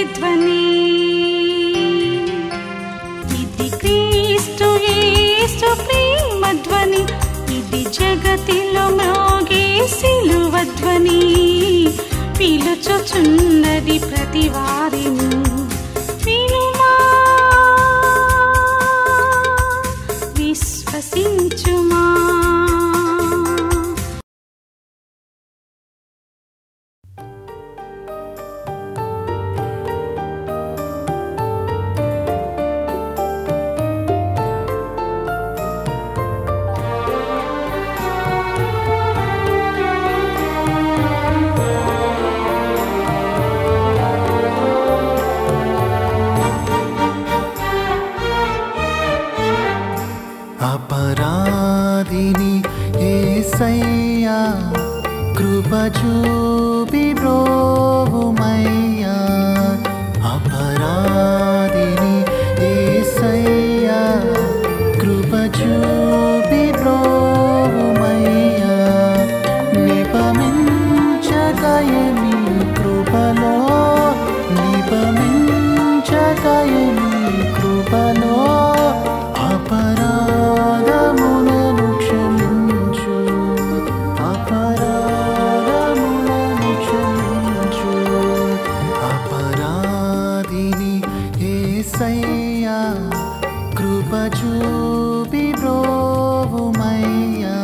ప్రతిధ్వని. ఇది క్రీస్తు యేసు ప్రేమధ్వని, ఇది జగతిలో మ్రోగే సిలువధ్వని. పిలుచుచున్నది ప్రతి వారిని, వినుమా విశ్వసించుమా. అపరాధిని యేసయ్యా కృప చూపి బ్రోవుమయ్యా. అపరాధిని యేసయ్యా కృప చూపి బ్రోవుమయ్యా. నిపమించకయే నీ కృపలో, నిపమించకయే నీ కృపలో. అపరాధములను క్షమించు, అపరాధములను క్షమించు. అపరాధిని యేసయ్యా కృప చూపి బ్రోవుమయ్యా.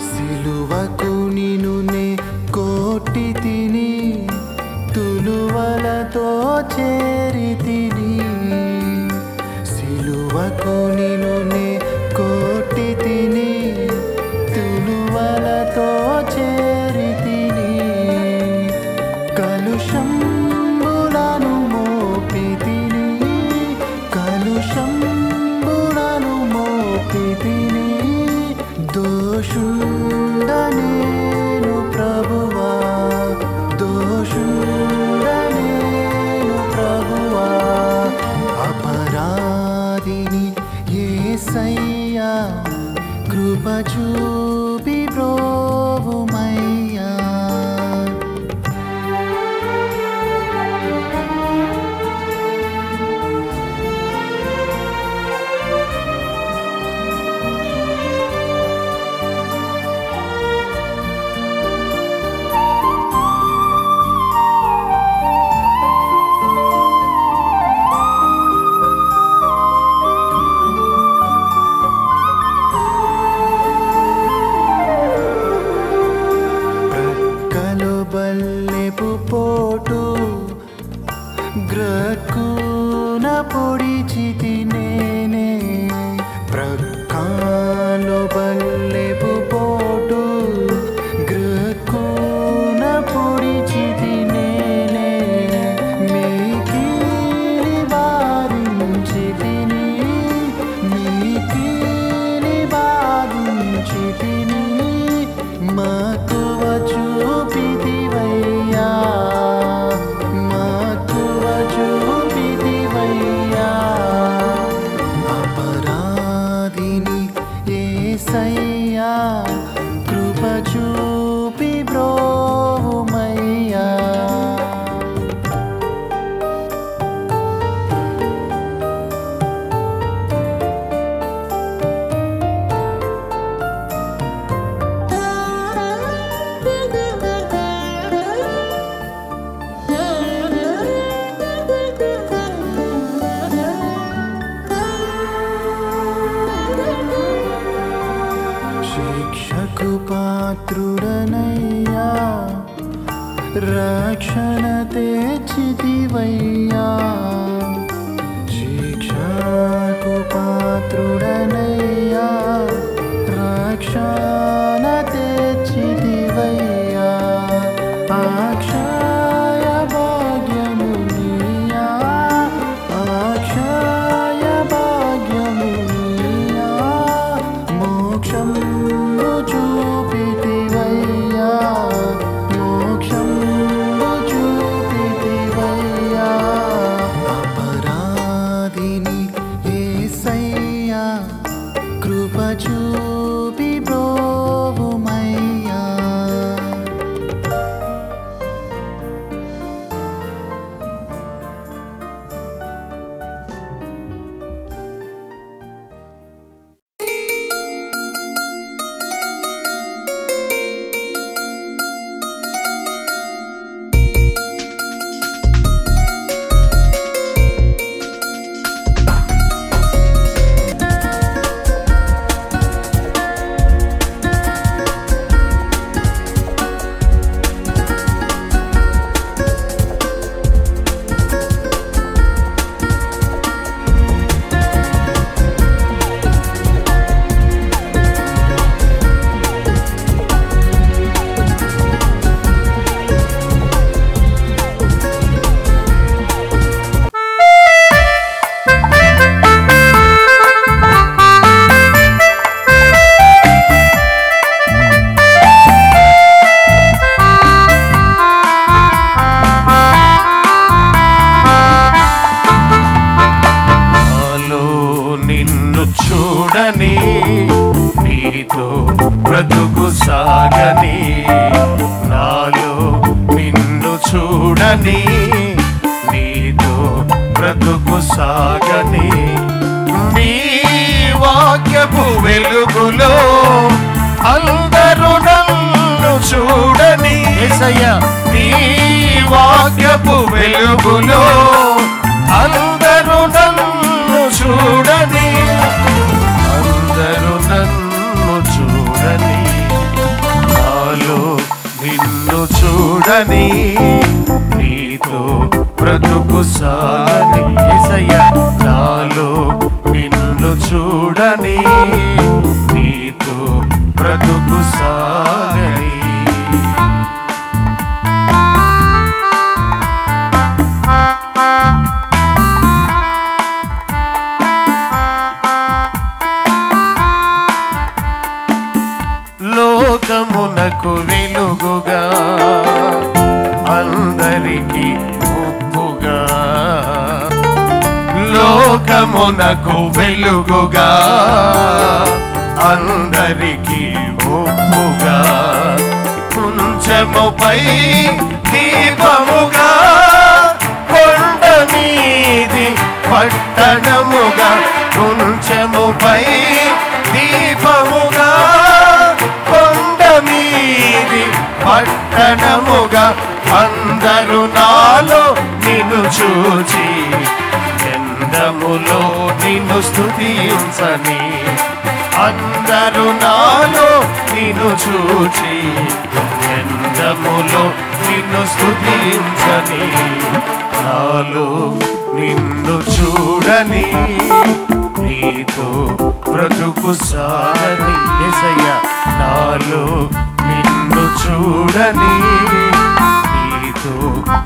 సిలువకు నిన్నునే కొట్టి తిని, తులువలతో చేరి తిని. సిలువకు నిన్నునే కొట్టి తిని, తులువలతో చేరి తిని. కలుషంబులను మోపి తిని, కలుషంబులను మోపి తిని. దోషుండనేను ప్రభువా, దోషుండనేను ప్రభువా. అపరాధిని యేసయ్యా కృప చూపి బ్రోవుమయ్యా. బల్లెపు పోటు గ్రక్కున పొడిచితి నేనే. ప్రక్కలో బల్లెపు పోటు గ్రక్కున పొడిచితి నేనే. మీకీని బాధించితిని, మీకీని బాధించితిని. మక్కువ చూపితివయ్యా, మక్కువ చూపితివయ్యా. అపరాధిని యేసయ్యా కృప చూపి బ్రోవుమయ్యా. శిక్షకు పాత్రుడనయ్యా, రక్షణ తెచ్చితివయ్యా. శిక్షకు పాత్రుడనయ్యా, రక్షణ తెచ్చితివయ్యా. అక్షయ భాగ్యము నీయా, అక్షయ భాగ్యము నీయా. చూడని నీతో బ్రతుకు సాగని నాలో నిన్ను చూడని నీతో బ్రతుకు సాగని నీ వాక్యపు వెలుగులో అందరూ నన్ను చూడని యేసయ్యా నీ వాక్యపు వెలుగులో అందరూ నన్ను చూడని అందరూ నన్ను చూడని నాలో నిన్ను చూడని నీతో బ్రతుకు సాగని యేసయ్యా నాలో నిన్ను చూడని నీతో బ్రతుకు సాగని లోకమునకు వెలుగుగా అందరికీ ఉప్పుగా లోకమునకు వెలుగుగా అందరికీ ఉప్పుగా కొంచెముపై దీపముగా కొండ మీది పట్టణముగా కొంచెముపై దీపముగా కొండ మీది పట్టణముగా అందరూ నాలో నిన్ను చూచి చందములో నిన్ను స్తుతించని అందరూ నాలో నిన్ను చూచి చందములో నిన్ను స్తుతించని నాలో నిన్ను చూడని నీతో బ్రతుకు సాగని యేసయ్యా నాలో నిన్ను చూడని నీతో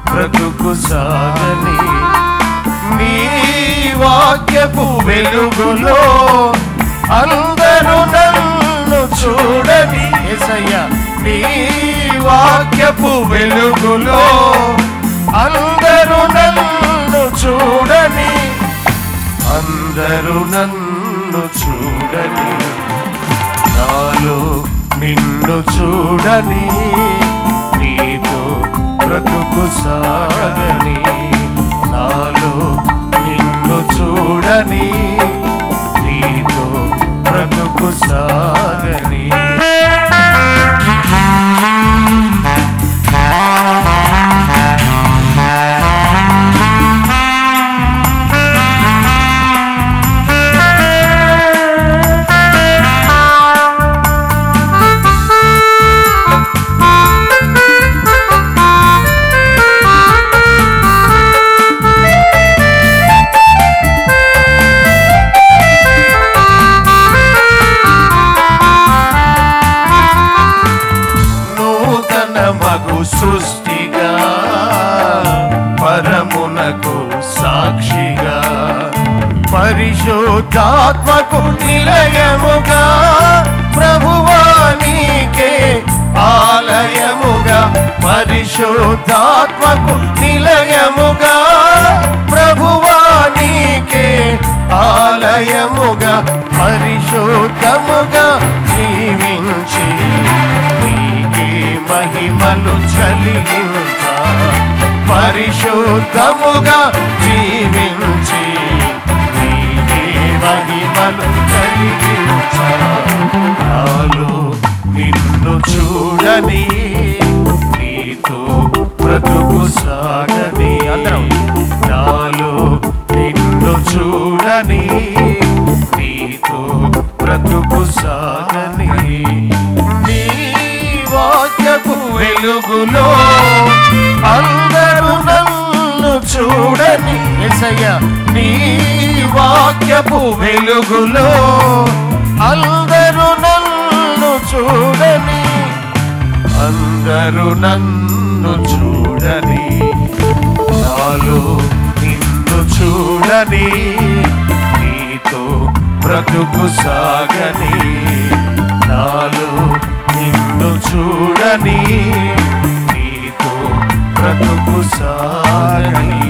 బ్రతుకు సాగని నీ వాక్యపు వెలుగులో అందరూ నన్ను చూడని యేసయ్యా నీ వాక్యపు వెలుగులో అందరూ నన్ను చూడని అందరూ నన్ను చూడని నాలో నిన్ను చూడని నీతో బ్రతుకు సాగని నాలో నిన్ను చూడని నీతో బ్రతుకు సాగని సృష్టిగా పరమునకు సాక్షిగా పరిశుద్ధాత్మకు నిలయముగా ప్రభువా నీకే ఆలయముగా పరిశుద్ధాత్మకు నిలయముగా ప్రభువా నీకే ఆలయముగా పరిశుద్ధముగా జీవించి మహిమలు చలించ పరిశుద్ధముగా జీవించి నీకే మహిమలు చలించ నాలో నిన్ను చూడని నీతో బ్రతుకు సాగని అందరం నాలో నిన్ను చూడని నీతో బ్రతుకు సాగని నీ వాక్యపు వెలుగులో అందరూ నన్ను చూడని యేసయ్యా నీ వాక్యపు వెలుగులో అందరూ నన్ను చూడని అందరూ నన్ను చూడని నాలో నిన్ను చూడని నీతో బ్రతుకు సాగని నాలో నిన్ను చూడని నీతో బ్రతుకు సాగని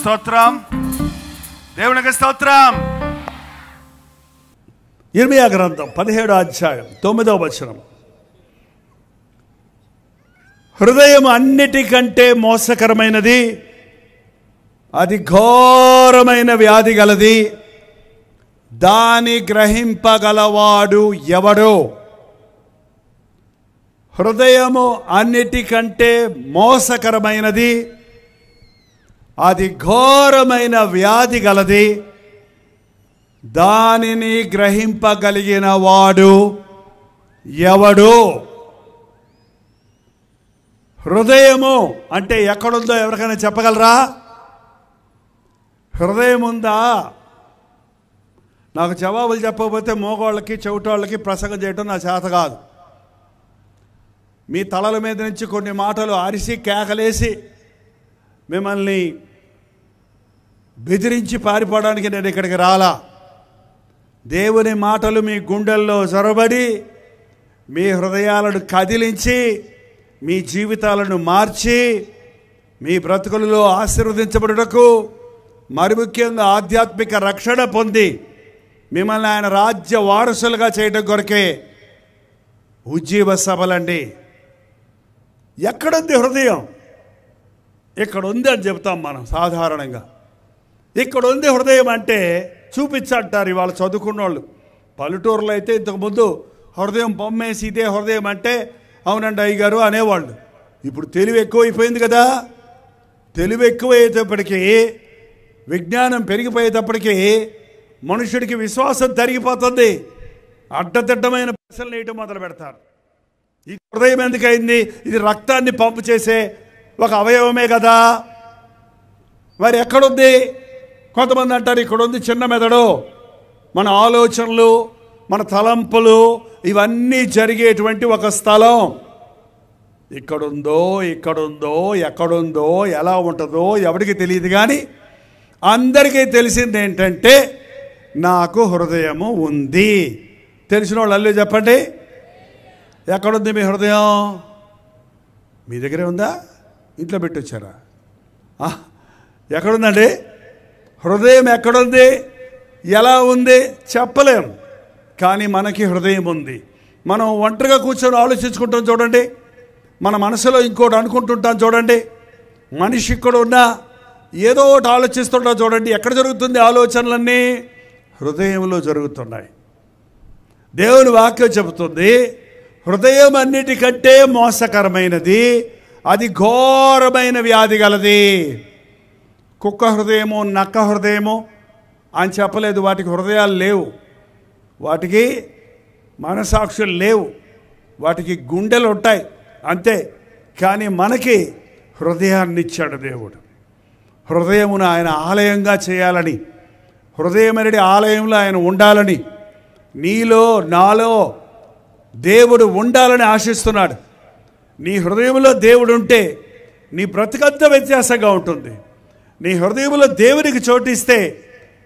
స్తోత్రం, దేవునికి స్తోత్రం. ఇర్మియా గ్రంథం 17వ అధ్యాయం 9వ వచనం. హృదయం అన్నిటికంటే మోసకరమైనది, అది ఘోరమైన వ్యాధి గలది, దాని గ్రహింపగలవాడు ఎవడో. హృదయము అన్నిటికంటే మోసకరమైనది, అది ఘోరమైన వ్యాధి గలది, దానిని గ్రహింపగలిగిన వాడు ఎవడు. హృదయము అంటే ఎక్కడుందో ఎవరికైనా చెప్పగలరా? హృదయం ఉందా? నాకు జవాబులు చెప్పకపోతే మోగోళ్ళకి చెవిటోళ్ళకి ప్రసంగం చేయటం నా చేత కాదు. మీ తలల మీద నుంచి కొన్ని మాటలు అరిసి కేకలేసి మిమ్మల్ని బెదిరించి పారిపోవడానికి నేను ఇక్కడికి రాలా. దేవుని మాటలు మీ గుండెల్లో జొరబడి మీ హృదయాలను కదిలించి మీ జీవితాలను మార్చి మీ బ్రతుకులలో ఆశీర్వదించబడుటకు, మరి ముఖ్యంగా ఆధ్యాత్మిక రక్షణ పొంది మిమ్మల్ని ఆయన రాజ్య వారసులుగా చేయడం కొరకే ఉజ్జీవ సభలండి. ఎక్కడుంది హృదయం? ఇక్కడ ఉంది అని చెప్తాం మనం సాధారణంగా. ఇక్కడ ఉంది హృదయం అంటే చూపించంటారు ఇవాళ చదువుకున్న వాళ్ళు. పల్లెటూరులో అయితే ఇంతకుముందు హృదయం బొమ్మేసి ఇదే హృదయం అంటే అవునండి అయ్యగారు అనేవాళ్ళు. ఇప్పుడు తెలివి ఎక్కువైపోయింది కదా. తెలివి ఎక్కువయ్యేటప్పటికీ, విజ్ఞానం పెరిగిపోయేటప్పటికీ మనుషుడికి విశ్వాసం తరిగిపోతుంది. అడ్డదిడ్డమైన ప్రశ్నలు వేయటం మొదలు పెడతారు. ఈ హృదయం ఎందుకైంది? ఇది రక్తాన్ని పంపు చేసే ఒక అవయవమే కదా. మరి ఎక్కడుంది? కొంతమంది అంటారు ఇక్కడ ఉంది చిన్న మెదడు. మన ఆలోచనలు, మన తలంపులు ఇవన్నీ జరిగేటువంటి ఒక స్థలం. ఇక్కడుందో ఇక్కడుందో ఎక్కడుందో ఎలా ఉంటుందో ఎవరికి తెలియదు. కానీ అందరికీ తెలిసింది ఏంటంటే నాకు హృదయము ఉంది. తెలిసిన వాళ్ళు అల్లు చెప్పండి. ఎక్కడుంది మీ హృదయం? మీ దగ్గరే ఉందా? ఇంట్లో పెట్టొచ్చారా? ఎక్కడుందండి హృదయం? ఎక్కడుంది? ఎలా ఉంది చెప్పలేం. కానీ మనకి హృదయం ఉంది. మనం ఒంటరిగా కూర్చొని ఆలోచించుకుంటాం చూడండి. మన మనసులో ఇంకోటి అనుకుంటుంటాం చూడండి. మనిషి ఇక్కడ ఉన్నా ఏదో ఒకటి ఆలోచిస్తుంటాం చూడండి. ఎక్కడ జరుగుతుంది ఆలోచనలన్నీ? హృదయంలో జరుగుతున్నాయి. దేవుని వాక్యం చెబుతుంది హృదయం అన్నిటికంటే మోసకరమైనది, అది ఘోరమైన వ్యాధి గలది. కుక్క హృదయము, నక్క హృదయము అని చెప్పలేదు. వాటికి హృదయాలు లేవు, వాటికి మనసాక్షులు లేవు, వాటికి గుండెలు ఉంటాయి అంతే. కానీ మనకి హృదయాన్ని ఇచ్చాడు దేవుడు. హృదయమును ఆయన ఆలయంగా చేయాలని, హృదయం అనేది ఆలయంలో ఆయన ఉండాలని, నీలో నాలో దేవుడు ఉండాలని ఆశిస్తున్నాడు. నీ హృదయంలో దేవుడు ఉంటే నీ బ్రతుకంతా వ్యత్యాసంగా ఉంటుంది. నీ హృదయంలో దేవునికి చోటిస్తే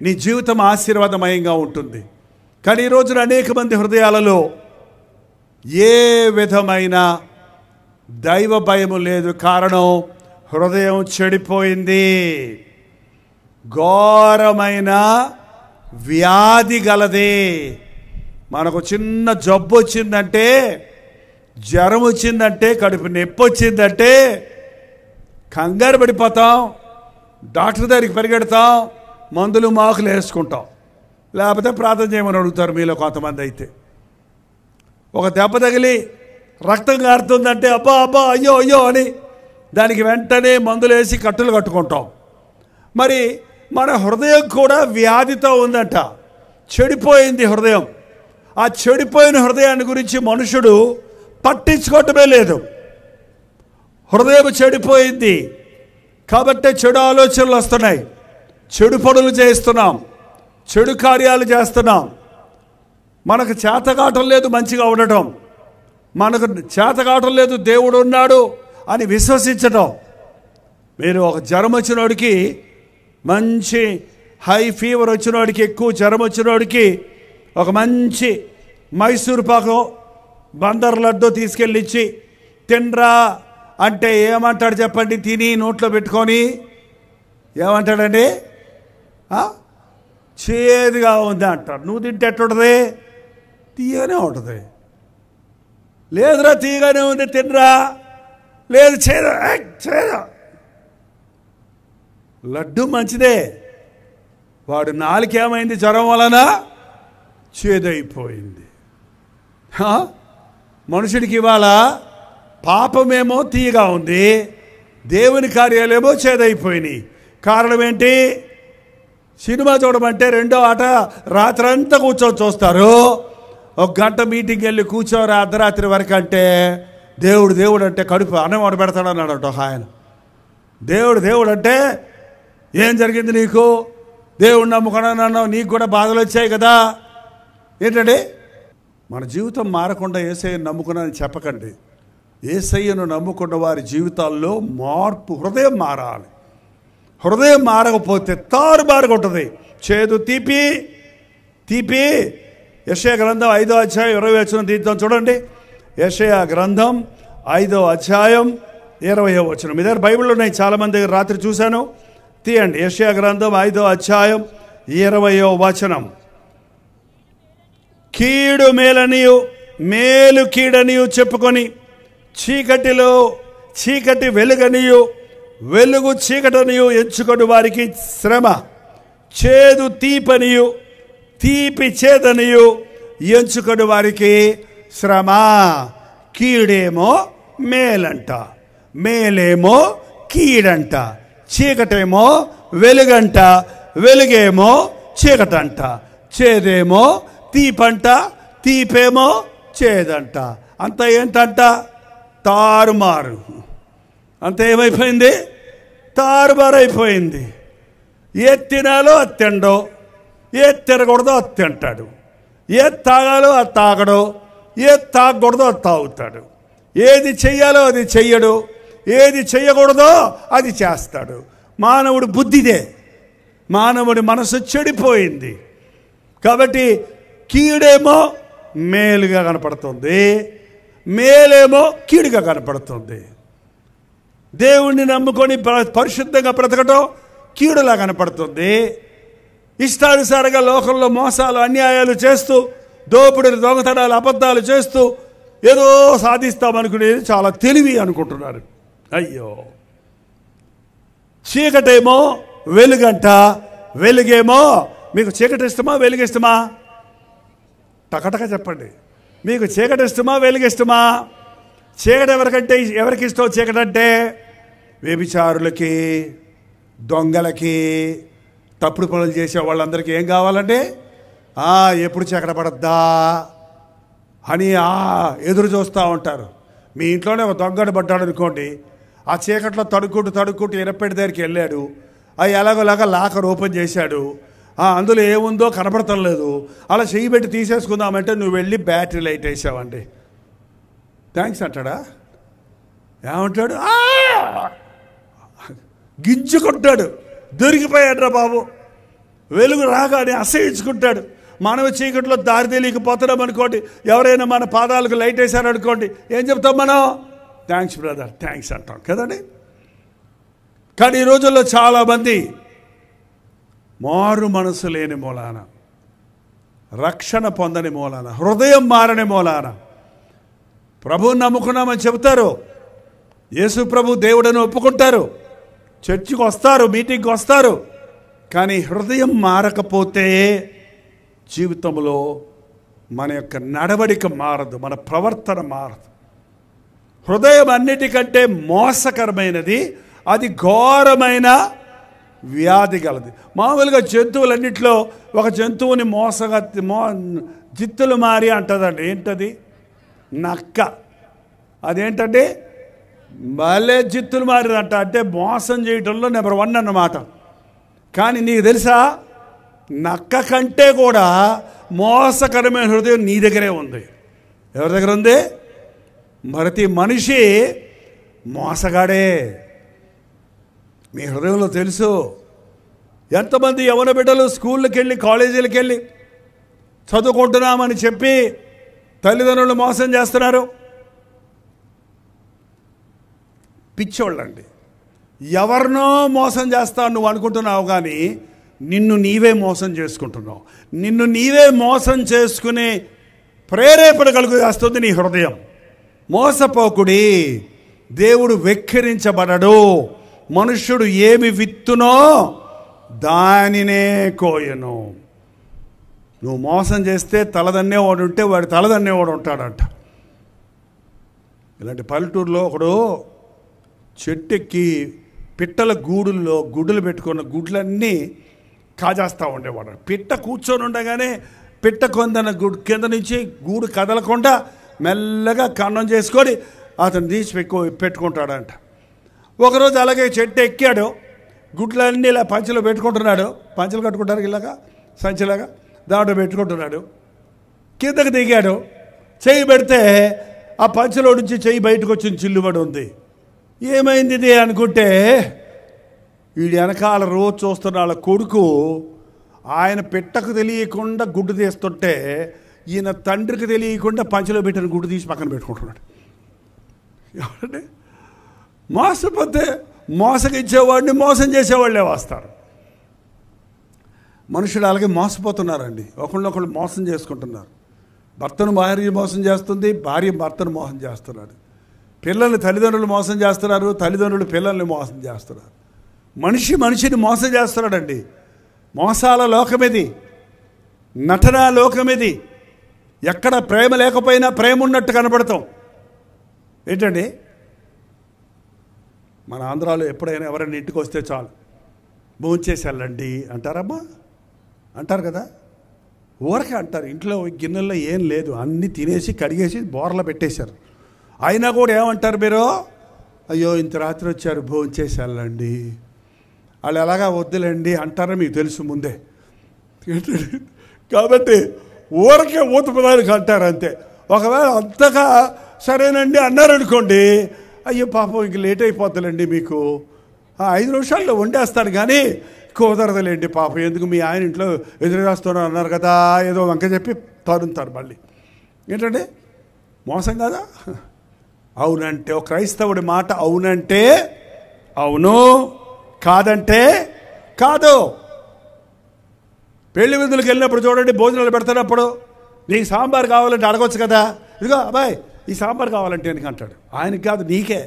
నీ జీవితం ఆశీర్వాదమయంగా ఉంటుంది. కానీ ఈ రోజున అనేక మంది హృదయాలలో ఏ విధమైన దైవ భయము లేదు. కారణం హృదయం చెడిపోయింది. ఘోరమైన వ్యాధి గలది. మనకు చిన్న జబ్బు వచ్చిందంటే, జ్వరం వచ్చిందంటే, కడుపు నొప్పి వచ్చిందంటే కంగారు పడిపోతాం, డాక్టర్ దగ్గరికి పరిగెడతాం, మందులు మాకులు వేసుకుంటాం. లేకపోతే ప్రార్థన చేయమని అడుగుతారు మీలో కొంతమంది. అయితే ఒక దెబ్బ తగిలి రక్తం కారుతుందంటే అబ్బా అబ్బా అయ్యో అయ్యో అని దానికి వెంటనే మందులు వేసి కట్టులు కట్టుకుంటాం. మరి మన హృదయం కూడా వ్యాధితో ఉందంట. చెడిపోయింది హృదయం. ఆ చెడిపోయిన హృదయాన్ని గురించి మనుషుడు పట్టించుకోవటమే లేదు. హృదయం చెడిపోయింది కాబట్టి చెడు ఆలోచనలు వస్తున్నాయి, చెడు పనులు చేస్తున్నాం, చెడు కార్యాలు చేస్తున్నాం. మనకు చేతకాటం లేదు మంచిగా ఉండటం, మనకు చేతకాటం లేదు దేవుడు ఉన్నాడు అని విశ్వసించటం. మీరు ఒక జ్వరం వచ్చినోడికి, మంచి హై ఫీవర్ వచ్చినోడికి, ఎక్కువ జ్వరం వచ్చినోడికి ఒక మంచి మైసూరు పాకం, బందర్ లడ్డు తీసుకెళ్ళి ఇచ్చి తినరా అంటే ఏమంటాడు చెప్పండి? తిని నోట్లో పెట్టుకొని ఏమంటాడండి? చేదుగా ఉంది అంటాడు. నువ్వు తింటే ఎట్లుంటుంది? తీయగానే ఉంటుంది. లేదురా తీయగానే ఉంది తినరా, లేదు చేదా. లడ్డు మంచిదే, వాడు నాలుకేమైంది? జ్వరం వలన చేదైపోయింది. మనుషుడికి ఇవాళ పాపమేమో తీయగా ఉంది, దేవుని కార్యాలేమో చేదైపోయినాయి. కారణం ఏంటి? సినిమా చూడమంటే రెండో ఆట రాత్రంతా కూర్చొని చూస్తారు. 1 గంట మీటింగ్ వెళ్ళి కూర్చోరు అర్ధరాత్రి వరకు అంటే దేవుడు అంటే కడుపు అన్నం వాడు పెడతాడన్నాడు ఒక ఆయన. దేవుడు అంటే ఏం జరిగింది నీకు? దేవుడు నమ్ముకున్నాను, నీకు కూడా బాధలు వచ్చాయి కదా. ఏంటండి? మన జీవితం మారకుండా యేసయ్యను నమ్ముకున్నానని చెప్పకండి. యేసయ్యను నమ్ముకున్న వారి జీవితాల్లో మార్పు, హృదయం మారాలి. హృదయం మారకపోతే తారుమారుగా ఉంటుంది. చేదు తీపి. యెషయా గ్రంథం 5వ అధ్యాయం 20వ వచనం తీద్దాం చూడండి. యెషయా గ్రంథం 5వ అధ్యాయం 20వ వచనం. మీ దగ్గర బైబిల్లో ఉన్నాయి, చాలామంది దగ్గర రాత్రి చూశాను. తీయండి. యెషయా గ్రంథం 5వ అధ్యాయం 20వ వచనం. కీడు మేలనియు మేలు కీడనియు చెప్పుకొని చీకటిలో చీకటి వెలుగనియు వెలుగు చీకటనియు ఎంచుకొని వారికి శ్రమ, చేదు తీపనియు తీపి చేదనియు ఎంచుకొని వారికి శ్రమ. కీడేమో మేలంట, మేలేమో కీడంట, చీకటేమో వెలుగంట, వెలుగేమో చీకటంట, చేదేమో తీపంట, తీపేమో చేదంట. అంత ఏంటంట? తారుమారు. అంత ఏమైపోయింది? తారుమారు అయిపోయింది. ఏది తినాలో అది తినడో, ఏది తినకూడదో అది తింటాడు, ఏది తాగాలో అది తాగడో, ఏది తాగకూడదో అది తాగుతాడు, ఏది చెయ్యాలో అది చెయ్యడు, ఏది చెయ్యకూడదో అది చేస్తాడు. మానవుడి బుద్ధిదే, మానవుడి మనసు చెడిపోయింది. కాబట్టి కీడేమో మేలుగా కనపడుతుంది, మేలేమో కీడుగా కనపడుతుంది. దేవుణ్ణి నమ్ముకొని పరిశుద్ధంగా బ్రతకటం కీడులా కనపడుతుంది. ఇష్టానుసారంగా లోకంలో మోసాలు అన్యాయాలు చేస్తూ, దోపిడీలు, దొంగతనాలు, అబద్ధాలు చేస్తూ ఏదో సాధిస్తామనుకునేది చాలా తెలివి అనుకుంటున్నారు. అయ్యో, చీకటేమో వెలుగంట, వెలుగేమో. మీకు చీకటి ఇష్టమా వెలుగు ఇష్టమా? టకటక చెప్పండి. మీకు చీకటి ఇష్టమా వెలుగు ఇష్టమా? చీకటి ఎవరికి ఇష్టం? చీకటి అంటే వ్యభిచారులకి, దొంగలకి, తప్పుడు పనులు చేసే వాళ్ళందరికీ ఏం కావాలంటే ఎప్పుడు చీకటి పడద్దా అని ఎదురు చూస్తూ ఉంటారు. మీ ఇంట్లోనే ఒక దొంగడు పడ్డాడు అనుకోండి, ఆ చీకట్లో తడుక్కుంటూ ఇనపెట్టి దగ్గరికి వెళ్ళాడు. ఎలాగోలాగా లాకర్ ఓపెన్ చేశాడు, అందులో ఏముందో కనపడటం లేదు. అలా చెయ్యి పెట్టి తీసేసుకుందామంటే నువ్వు వెళ్ళి బ్యాటరీ లైట్ వేసావండి, థ్యాంక్స్ అంటాడా? ఏమంటాడు? గింజుకుంటాడు, దొరికిపోయాడ్రా బాబు. వెలుగు రాగానే అసహించుకుంటాడు. మనము చీకట్లో దారి తెలియకపోతున్నాం అనుకోండి, ఎవరైనా మన పాదాలకు లైట్ వేశారనుకోండి, ఏం చెప్తాం మనం? థ్యాంక్స్ బ్రదర్, థ్యాంక్స్ అంటాం కదండి. కానీ ఈ రోజుల్లో చాలామంది మారు మనసు లేని మూలాన, రక్షణ పొందని మూలాన, హృదయం మారని మూలాన ప్రభువుని నమ్ముకున్నామని చెబుతారు, యేసు ప్రభు దేవుడని ఒప్పుకుంటారు, చర్చికి వస్తారు, మీటింగ్కి వస్తారు. కానీ హృదయం మారకపోతే జీవితంలో మన యొక్క నడవడిక మారదు, మన ప్రవర్తన మారదు. హృదయం అన్నిటికంటే మోసకరమైనది, అది ఘోరమైన వ్యాధి గలది. మామూలుగా జంతువులన్నింటిలో ఒక జంతువుని మోసగా జిత్తులు మారి అంటదండి. ఏంటది? నక్క. అదేంటంటే భలే జిత్తులు మారిదంట, అంటే మోసం చేయటంలో నెంబర్ 1 అన్నమాట. కానీ నీకు తెలుసా, నక్క కంటే కూడా మోసకరమైన హృదయం నీ దగ్గరే ఉంది. ఎవరి దగ్గర ఉంది? ప్రతి మనిషి మోసగాడే. మీ హృదయంలో తెలుసు. ఎంతమంది యవన బిడ్డలు స్కూళ్ళకి వెళ్ళి, కాలేజీలకు వెళ్ళి చదువుకుంటున్నామని చెప్పి తల్లిదండ్రులు మోసం చేస్తున్నారు. పిచ్చోళ్ళండి. ఎవరినో మోసం చేస్తావు నువ్వు అనుకుంటున్నావు, కానీ నిన్ను నీవే మోసం చేసుకుంటున్నావు. నిన్ను నీవే మోసం చేసుకునే ప్రేరేపణ కలుగు చేస్తుంది నీ హృదయం. మోసపోకుడి, దేవుడు వెక్కిరించబడడు. మనుష్యుడు ఏమి విత్తునో దానినే కోయను. నువ్వు మోసం చేస్తే తలదన్నేవాడు ఉంటే వాడు తలదన్నేవాడు ఉంటాడంట. ఇలాంటి పల్లెటూరులో ఒకడు చెట్టెక్కి పిట్టల గుడ్లు పెట్టుకున్న గుడ్లన్నీ కాజేస్తూ ఉండేవాడు. పిట్ట కూర్చొని ఉండగానే పిట్ట కింద నుంచి గూడు కదలకుండా మెల్లగా కన్నం చేసుకొని అతను తీసి పెట్టుకుంటాడంట. ఒకరోజు అలాగే చెట్టు ఎక్కాడు, గుడ్లన్నీ ఇలా పంచెలో పెట్టుకుంటున్నాడు. పంచెలు కట్టుకుంటారు ఇలాగా సంచిలాగా, దాంట్లో పెట్టుకుంటున్నాడు. కిందకి దిగాడు, చెయ్యి పెడితే ఆ పంచెలో నుంచి చెయ్యి బయటకు వచ్చింది, చిల్లుబడి ఉంది. ఏమైంది ఇది అనుకుంటే వీడి వెనకాల రోజు చూస్తున్న వాళ్ళ కొడుకు ఆయన పెట్టకు తెలియకుండా గుడ్డు తీస్తుంటే ఈయన తండ్రికి తెలియకుండా పంచెలో పెట్టిన గుడ్డు తీసి పక్కన పెట్టుకుంటున్నాడు. ఎవరంటే మోసపోతే మోసగిచ్చేవాడిని మోసం చేసేవాళ్ళే వస్తారు. మనుషులు అలాగే మోసపోతున్నారండి, ఒకళ్ళొకళ్ళు మోసం చేసుకుంటున్నారు. భర్తను భార్య మోసం చేస్తుంది, భార్య భర్తను మోసం చేస్తున్నాడు. పిల్లల్ని తల్లిదండ్రులు మోసం చేస్తున్నారు, తల్లిదండ్రులు పిల్లల్ని మోసం చేస్తున్నారు. మనిషిని మోసం చేస్తున్నాడండి. మోసాల లోకమిది, నటనా లోకమిది. ఎక్కడ ప్రేమ లేకపోయినా ప్రేమ ఉన్నట్టు కనబడతాం. ఏంటండి, మన ఆంధ్రాలో ఎప్పుడైనా ఎవరైనా ఇంటికి వస్తే చాలు భోంచేసి వెళ్ళండి అంటారమ్మా, అంటారు కదా. ఊరకే అంటారు. ఇంట్లో గిన్నెల్లో ఏం లేదు, అన్నీ తినేసి కడిగేసి బోర్లో పెట్టేశారు. అయినా కూడా ఏమంటారు మీరు, అయ్యో ఇంత రాత్రి వచ్చారు భోంచేసి వెళ్ళండి. వాళ్ళు ఎలాగా వద్దులేండి అంటారో మీకు తెలుసు ముందే. కాబట్టి ఊరకే ఊత పదానికి అంటారు అంతే. ఒకవేళ అంతగా సరేనండి అన్నారనుకోండి, అయ్యో పాపం ఇంక లేట్ అయిపోతుందండి, మీకు 5 నిమిషాల్లో వండేస్తాను కానీ కుదరదులేండి పాపం, ఎందుకు మీ ఆయన ఇంట్లో ఎదురు రాస్తున్నారు అన్నారు కదా, ఏదో వంక చెప్పి తరుముతారు మళ్ళీ. ఏంటంటే మోసం కదా. అవునంటే ఒక క్రైస్తవుడి మాట అవునంటే అవును, కాదంటే కాదు. పెళ్లి విందులకు వెళ్ళినప్పుడు చూడండి, భోజనాలు పెడతానప్పుడు నీకు సాంబార్ కావాలంటే అడగొచ్చు కదా, ఇదిగో అబ్బాయి ఈ సాంబార్ కావాలంటే ఎందుకు అంటాడు. ఆయనకి కాదు నీకే,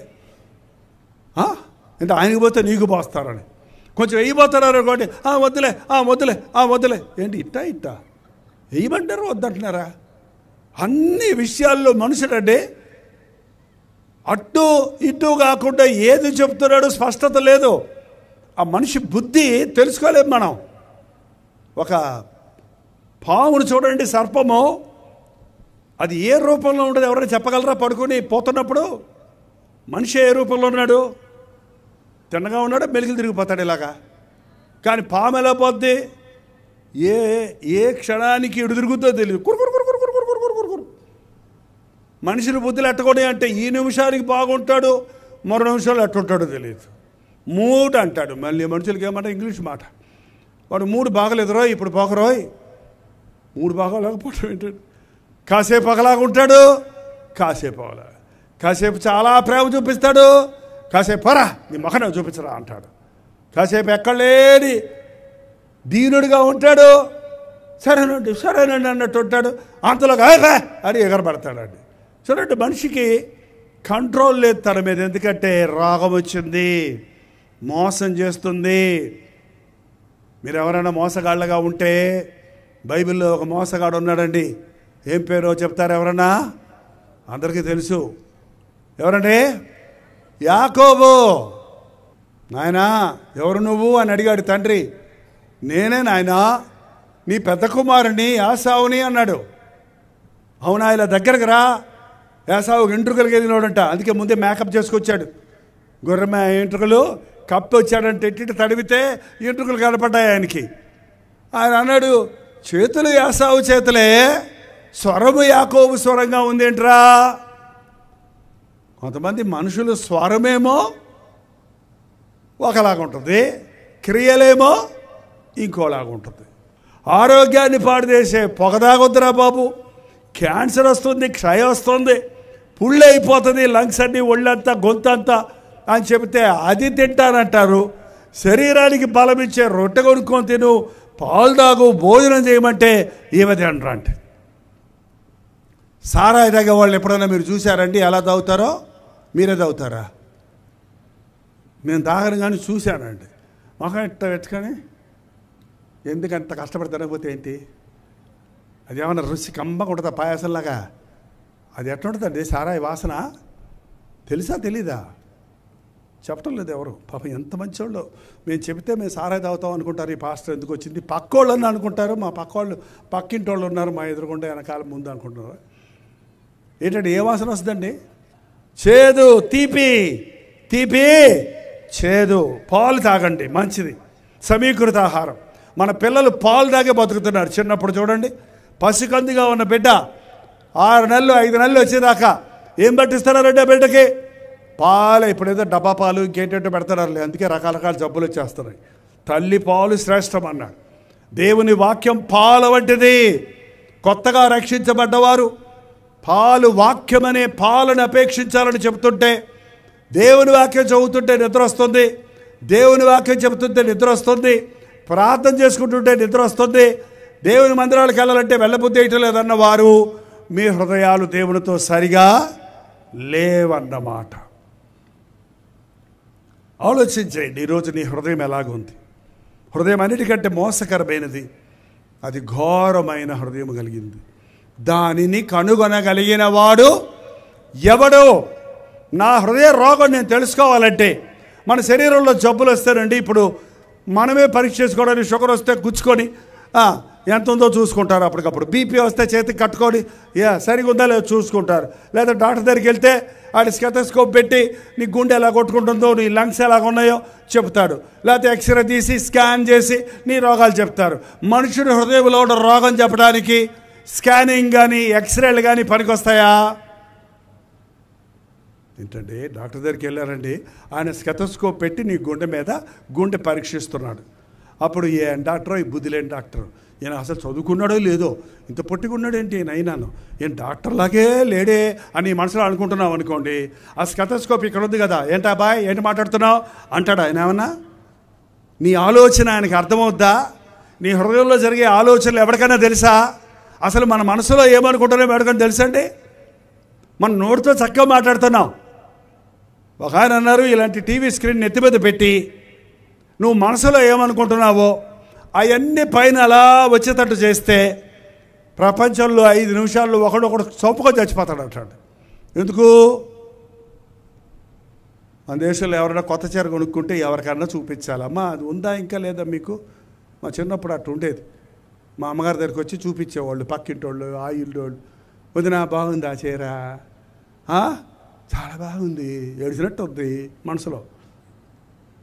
అంటే ఆయనకి పోతే నీకు పోస్తారని. కొంచెం వెయ్యిపోతారు అనుకోండి, వద్దులే వద్దులే వద్దులే. ఏంటి ఇట్టా వెయ్యమంటారు వద్దంటున్నారా? అన్ని విషయాల్లో మనుషుడండి అటు ఇటు కాకుండా ఏది చెప్తున్నాడు స్పష్టత లేదు. ఆ మనిషి బుద్ధి తెలుసుకోలేము మనం. ఒక పామును చూడండి, సర్పము, అది ఏ రూపంలో ఉండదు ఎవరైనా చెప్పగలరా? పడుకొని పోతున్నప్పుడు మనిషి ఏ రూపంలో ఉన్నాడు? తిన్నగా ఉన్నాడు, మెలికలు తిరిగిపోతాడు ఇలాగా. కానీ పాము ఎలా పోద్ది? ఏ క్షణానికి ఎడు తిరుగుతుందో తెలియదు. కురుకురు. మనుషులు బుద్ధులు ఎట్టకూడదు అంటే ఈ నిమిషానికి బాగుంటాడు, మరో నిమిషాలు ఎట్టుంటాడో తెలియదు. మూడ్ అంటాడు. మళ్ళీ మనుషులకి ఏమంటే ఇంగ్లీష్ మాట, వాడు 3 బాగలేదు రోయ్, ఇప్పుడు పోకరోయ్. 3 బాగోలేకపోవడం ఏంటంటే కాసేపు ఒకలాగా ఉంటాడు, కాసేపు ఒకలా, కాసేపు చాలా ప్రేమ చూపిస్తాడు, కాసేపు పరా నీ మొఖన చూపించరా అంటాడు, కాసేపు ఎక్కడలేని దీనుడిగా ఉంటాడు, సరేనండి అన్నట్టు ఉంటాడు, అంతలోగా అని ఎగరబడతాడండి. చూడండి, మనిషికి కంట్రోల్ లేదు తన మీద. ఎందుకంటే రాగం వచ్చింది, మోసం చేస్తుంది. మీరు ఎవరైనా మోసగాళ్ళగా ఉంటే, బైబిల్లో ఒక మోసగాడు ఉన్నాడండి. ఏం పేరో చెప్తారు ఎవరన్నా? అందరికీ తెలుసు. ఎవరండి? యాకోబు. నాయనా ఎవరు నువ్వు అని అడిగాడు తండ్రి. నేనే నాయనా, నీ పెద్ద కుమారుని యాసావుని అన్నాడు. అవునా, ఇలా దగ్గరకు రా. యాసావు ఎంట్రుకలు ఎదిగినోడంట, అందుకే ముందే మేకప్ చేసుకొచ్చాడు. గొర్రె ఎంట్రుకలు కప్పి వచ్చాడంటే ఎట్టి తడివితే ఎంట్రుకలు కనపడ్డాయి ఆయనకి. ఆయన అన్నాడు, చేతులు యాసావు చేతులే, స్వరము యాకోబు స్వరంగా ఉందేంట్రా. కొంతమంది మనుషులు స్వరమేమో ఒకలాగా ఉంటుంది, క్రియలేమో ఇంకోలాగా ఉంటుంది. ఆరోగ్యాన్ని పాడు చేసే పొగదాగొద్దురా బాబు. క్యాన్సర్ వస్తుంది, క్షయ వస్తుంది, పుళ్ళు అయిపోతుంది, లంగ్స్ అన్నీ, ఒళ్ళంతా, గొంతంతా అని చెబితే అది తింటానంటారు. శరీరానికి బలం ఇచ్చే రొట్టె కొనుక్కొని తిను, పాలు తాగు, భోజనం చేయమంటే ఏమది అంటారు. అంటే సారాయి తాగే వాళ్ళు ఎప్పుడైనా మీరు చూశారండి? ఎలా తాగుతారో మీరే తాగుతారా? నేను తాగను కానీ చూశానండి. మొహం ఎట్ట పెట్టుకొని ఎందుకంత కష్టపడి తినకపోతే ఏంటి? అది ఏమన్నా రుచి కమ్మగా ఉంటుందా పాయాసంలాగా? అది ఎట్లా ఉంటుందండి సారాయి వాసన? తెలుసా తెలీదా? చెప్పటం లేదు ఎవరు. పాపం ఎంత మంచోళ్ళు. మేము చెబితే మేము సారాయి తాగుతాం అనుకుంటారు. ఈ పాస్టర్ ఎందుకు వచ్చింది? పక్కోళ్ళని అనుకుంటారు. మా పక్కోళ్ళు పక్కింటి వాళ్ళు ఉన్నారు మా ఎదురుకుంటే వెనకాల ముందు అనుకుంటున్నారు. ఏంటంటే ఏ వాసన వస్తుందండి? చేదు, తీపి, తీపి చేదు. పాలు తాగండి, మంచిది, సమీకృత ఆహారం. మన పిల్లలు పాలు తాగే బతుకుతున్నారు. చిన్నప్పుడు చూడండి, పసికందిగా ఉన్న బిడ్డ 6 నెలలు 5 నెలలు వచ్చేదాకా ఏం పట్టిస్తున్నారంటే బిడ్డకి పాలు. ఇప్పుడు ఏదో డబ్బా పాలు ఇంకేంటంటే పెడతారు. అందుకే రకరకాల జబ్బులు వచ్చేస్తున్నాయి. తల్లి పాలు శ్రేష్టం అన్నాడు. దేవుని వాక్యం పాల వంటిది. కొత్తగా రక్షించబడ్డవారు పాలు, వాక్యమనే పాలను అపేక్షించాలని చెబుతుంటే, దేవుని వాక్యం చదువుతుంటే నిద్ర వస్తుంది, దేవుని వాక్యం చెబుతుంటే నిద్ర వస్తుంది, ప్రార్థన చేసుకుంటుంటే నిద్ర వస్తుంది, దేవుని మందిరాలకు వెళ్ళాలంటే వెళ్ళబుద్ధి వేయటం లేదన్న వారు మీ హృదయాలు దేవునితో సరిగా లేవన్నమాట. ఆలోచించేయండి, ఈరోజు నీ హృదయం ఎలాగుంది? హృదయం అన్నిటికంటే మోసకరమైనది, అది ఘోరమైన హృదయం కలిగింది. దానిని కనుగొనగలిగిన వాడు ఎవడు? నా హృదయ రోగం నేను తెలుసుకోవాలంటే, మన శరీరంలో జబ్బులు వస్తారండి. ఇప్పుడు మనమే పరీక్ష చేసుకోవడానికి షుగర్ వస్తే గుచ్చుకొని ఎంత ఉందో చూసుకుంటారు. అప్పటికప్పుడు బీపీ వస్తే చేతికి కట్టుకొని సరిగా ఉందా లేదో చూసుకుంటారు. లేదా డాక్టర్ దగ్గరికి వెళ్తే ఆడి స్టెథోస్కోప్ పెట్టి నీ గుండె ఎలా కొట్టుకుంటుందో, నీ లంగ్స్ ఎలాగ ఉన్నాయో చెప్తాడు. లేకపోతే ఎక్స్రే తీసి స్కాన్ చేసి నీ రోగాలు చెప్తారు. మనుషుడి హృదయంలో ఉన్న రోగం చెప్పడానికి స్కానింగ్ కానీ ఎక్స్రేలు కానీ పనికొస్తాయా? ఏంటంటే డాక్టర్ దగ్గరికి వెళ్ళారండి, ఆయన స్టెథోస్కోప్ పెట్టి నీ గుండె మీద గుండె పరీక్షిస్తున్నాడు. అప్పుడు ఏ డాక్టరో, ఈ బుద్ధి లేని డాక్టర్, ఈయన అసలు చదువుకున్నాడో లేదో, ఇంత పొట్టిగున్నాడు ఏంటి నైనాను, ఏం డాక్టర్ లాగే లేడే అని మనసులో అనుకుంటున్నావు అనుకోండి. ఆ స్టెథోస్కోప్ ఇక్కడ ఉంది కదా, ఏంటా బాయ్ ఏంటి మాట్లాడుతున్నావు అంటాడు ఆయన. ఏమన్నా నీ ఆలోచన ఆయనకి అర్థమవుద్దా? నీ హృదయంలో జరిగే ఆలోచనలు ఎవరికైనా తెలుసా? అసలు మన మనసులో ఏమనుకుంటున్నామో ఎవరికైనా తెలుసండి? మన నోటితో చక్కగా మాట్లాడుతున్నాం. ఒక ఆయన అన్నారు, ఇలాంటి టీవీ స్క్రీన్ నెత్తి మీద పెట్టి నువ్వు మనసులో ఏమనుకుంటున్నావో అవన్నీ పైన అలా వచ్చేటట్టు చేస్తే ప్రపంచంలో 5 నిమిషాల్లో ఒకడొకడు చంపుకొని చచ్చిపోతాడు అంటాడు. ఎందుకు? మన దేశంలో ఎవరైనా కొత్త చీర కొనుక్కుంటే ఎవరికన్నా చూపించాలమ్మా, అది ఉందా ఇంకా లేదా మీకు? మా చిన్నప్పుడు అట్టు ఉండేది. మా అమ్మగారి దగ్గరికి వచ్చి చూపించేవాళ్ళు పక్కింటోళ్ళు, ఆ ఇల్లు. వదిన బాగుంది ఆ చీర, చాలా బాగుంది, ఏడిచినట్టు ఉంది మనసులో.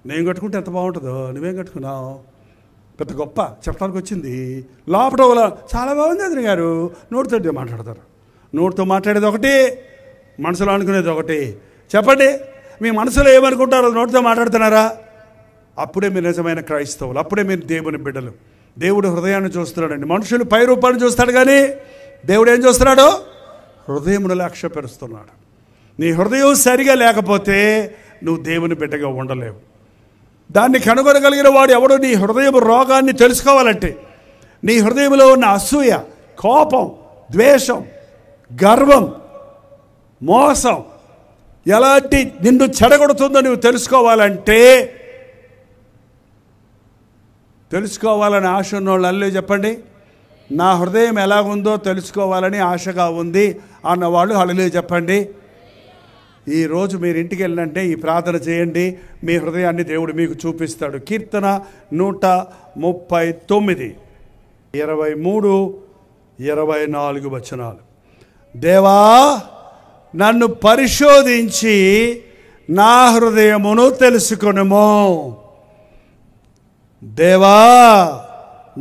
నేను కట్టుకుంటే ఎంత బాగుంటుందో, నువ్వేం కట్టుకున్నావు, పెద్ద గొప్ప చెప్పడానికి వచ్చింది. లోపల చాలా బాగుంది అతని గారు, నోటితో మాట్లాడతారు. నోటితో మాట్లాడేది ఒకటి, మనసులో అనుకునేది ఒకటి. చెప్పండి, మీ మనసులో ఏమనుకుంటారో నోటితో మాట్లాడుతున్నారా? అప్పుడే మీరు నిజమైన క్రైస్తవులు, అప్పుడే మీరు దేవుని బిడ్డలు. దేవుడు హృదయాన్ని చూస్తున్నాడండి. మనుషులు పై రూపాన్ని చూస్తాడు, కానీ దేవుడు ఏం చూస్తున్నాడు? హృదయమును లక్ష్యపెరుస్తున్నాడు. నీ హృదయం సరిగా లేకపోతే నువ్వు దేవుని బిడ్డగా ఉండలేవు. దాన్ని కనుగొనగలిగిన వాడు ఎవడు? నీ హృదయం రోగాన్ని తెలుసుకోవాలంటే, నీ హృదయంలో ఉన్న అసూయ, కోపం, ద్వేషం, గర్వం, మోసం ఎలాంటి నిన్ను చెడగొడుతుందో నువ్వు తెలుసుకోవాలని ఆశ ఉన్నవాళ్ళు అల్లే చెప్పండి. నా హృదయం ఎలాగుందో తెలుసుకోవాలని ఆశగా ఉంది అన్నవాళ్ళు హల్లెలూయా చెప్పండి. ఈరోజు మీరు ఇంటికి వెళ్ళినంటే ఈ ప్రార్థన చేయండి, మీ హృదయాన్ని దేవుడు మీకు చూపిస్తాడు. కీర్తన 139 23-24 వచనాలు. దేవా, నన్ను పరిశోధించి నా హృదయమును తెలుసుకొనుము. దేవా,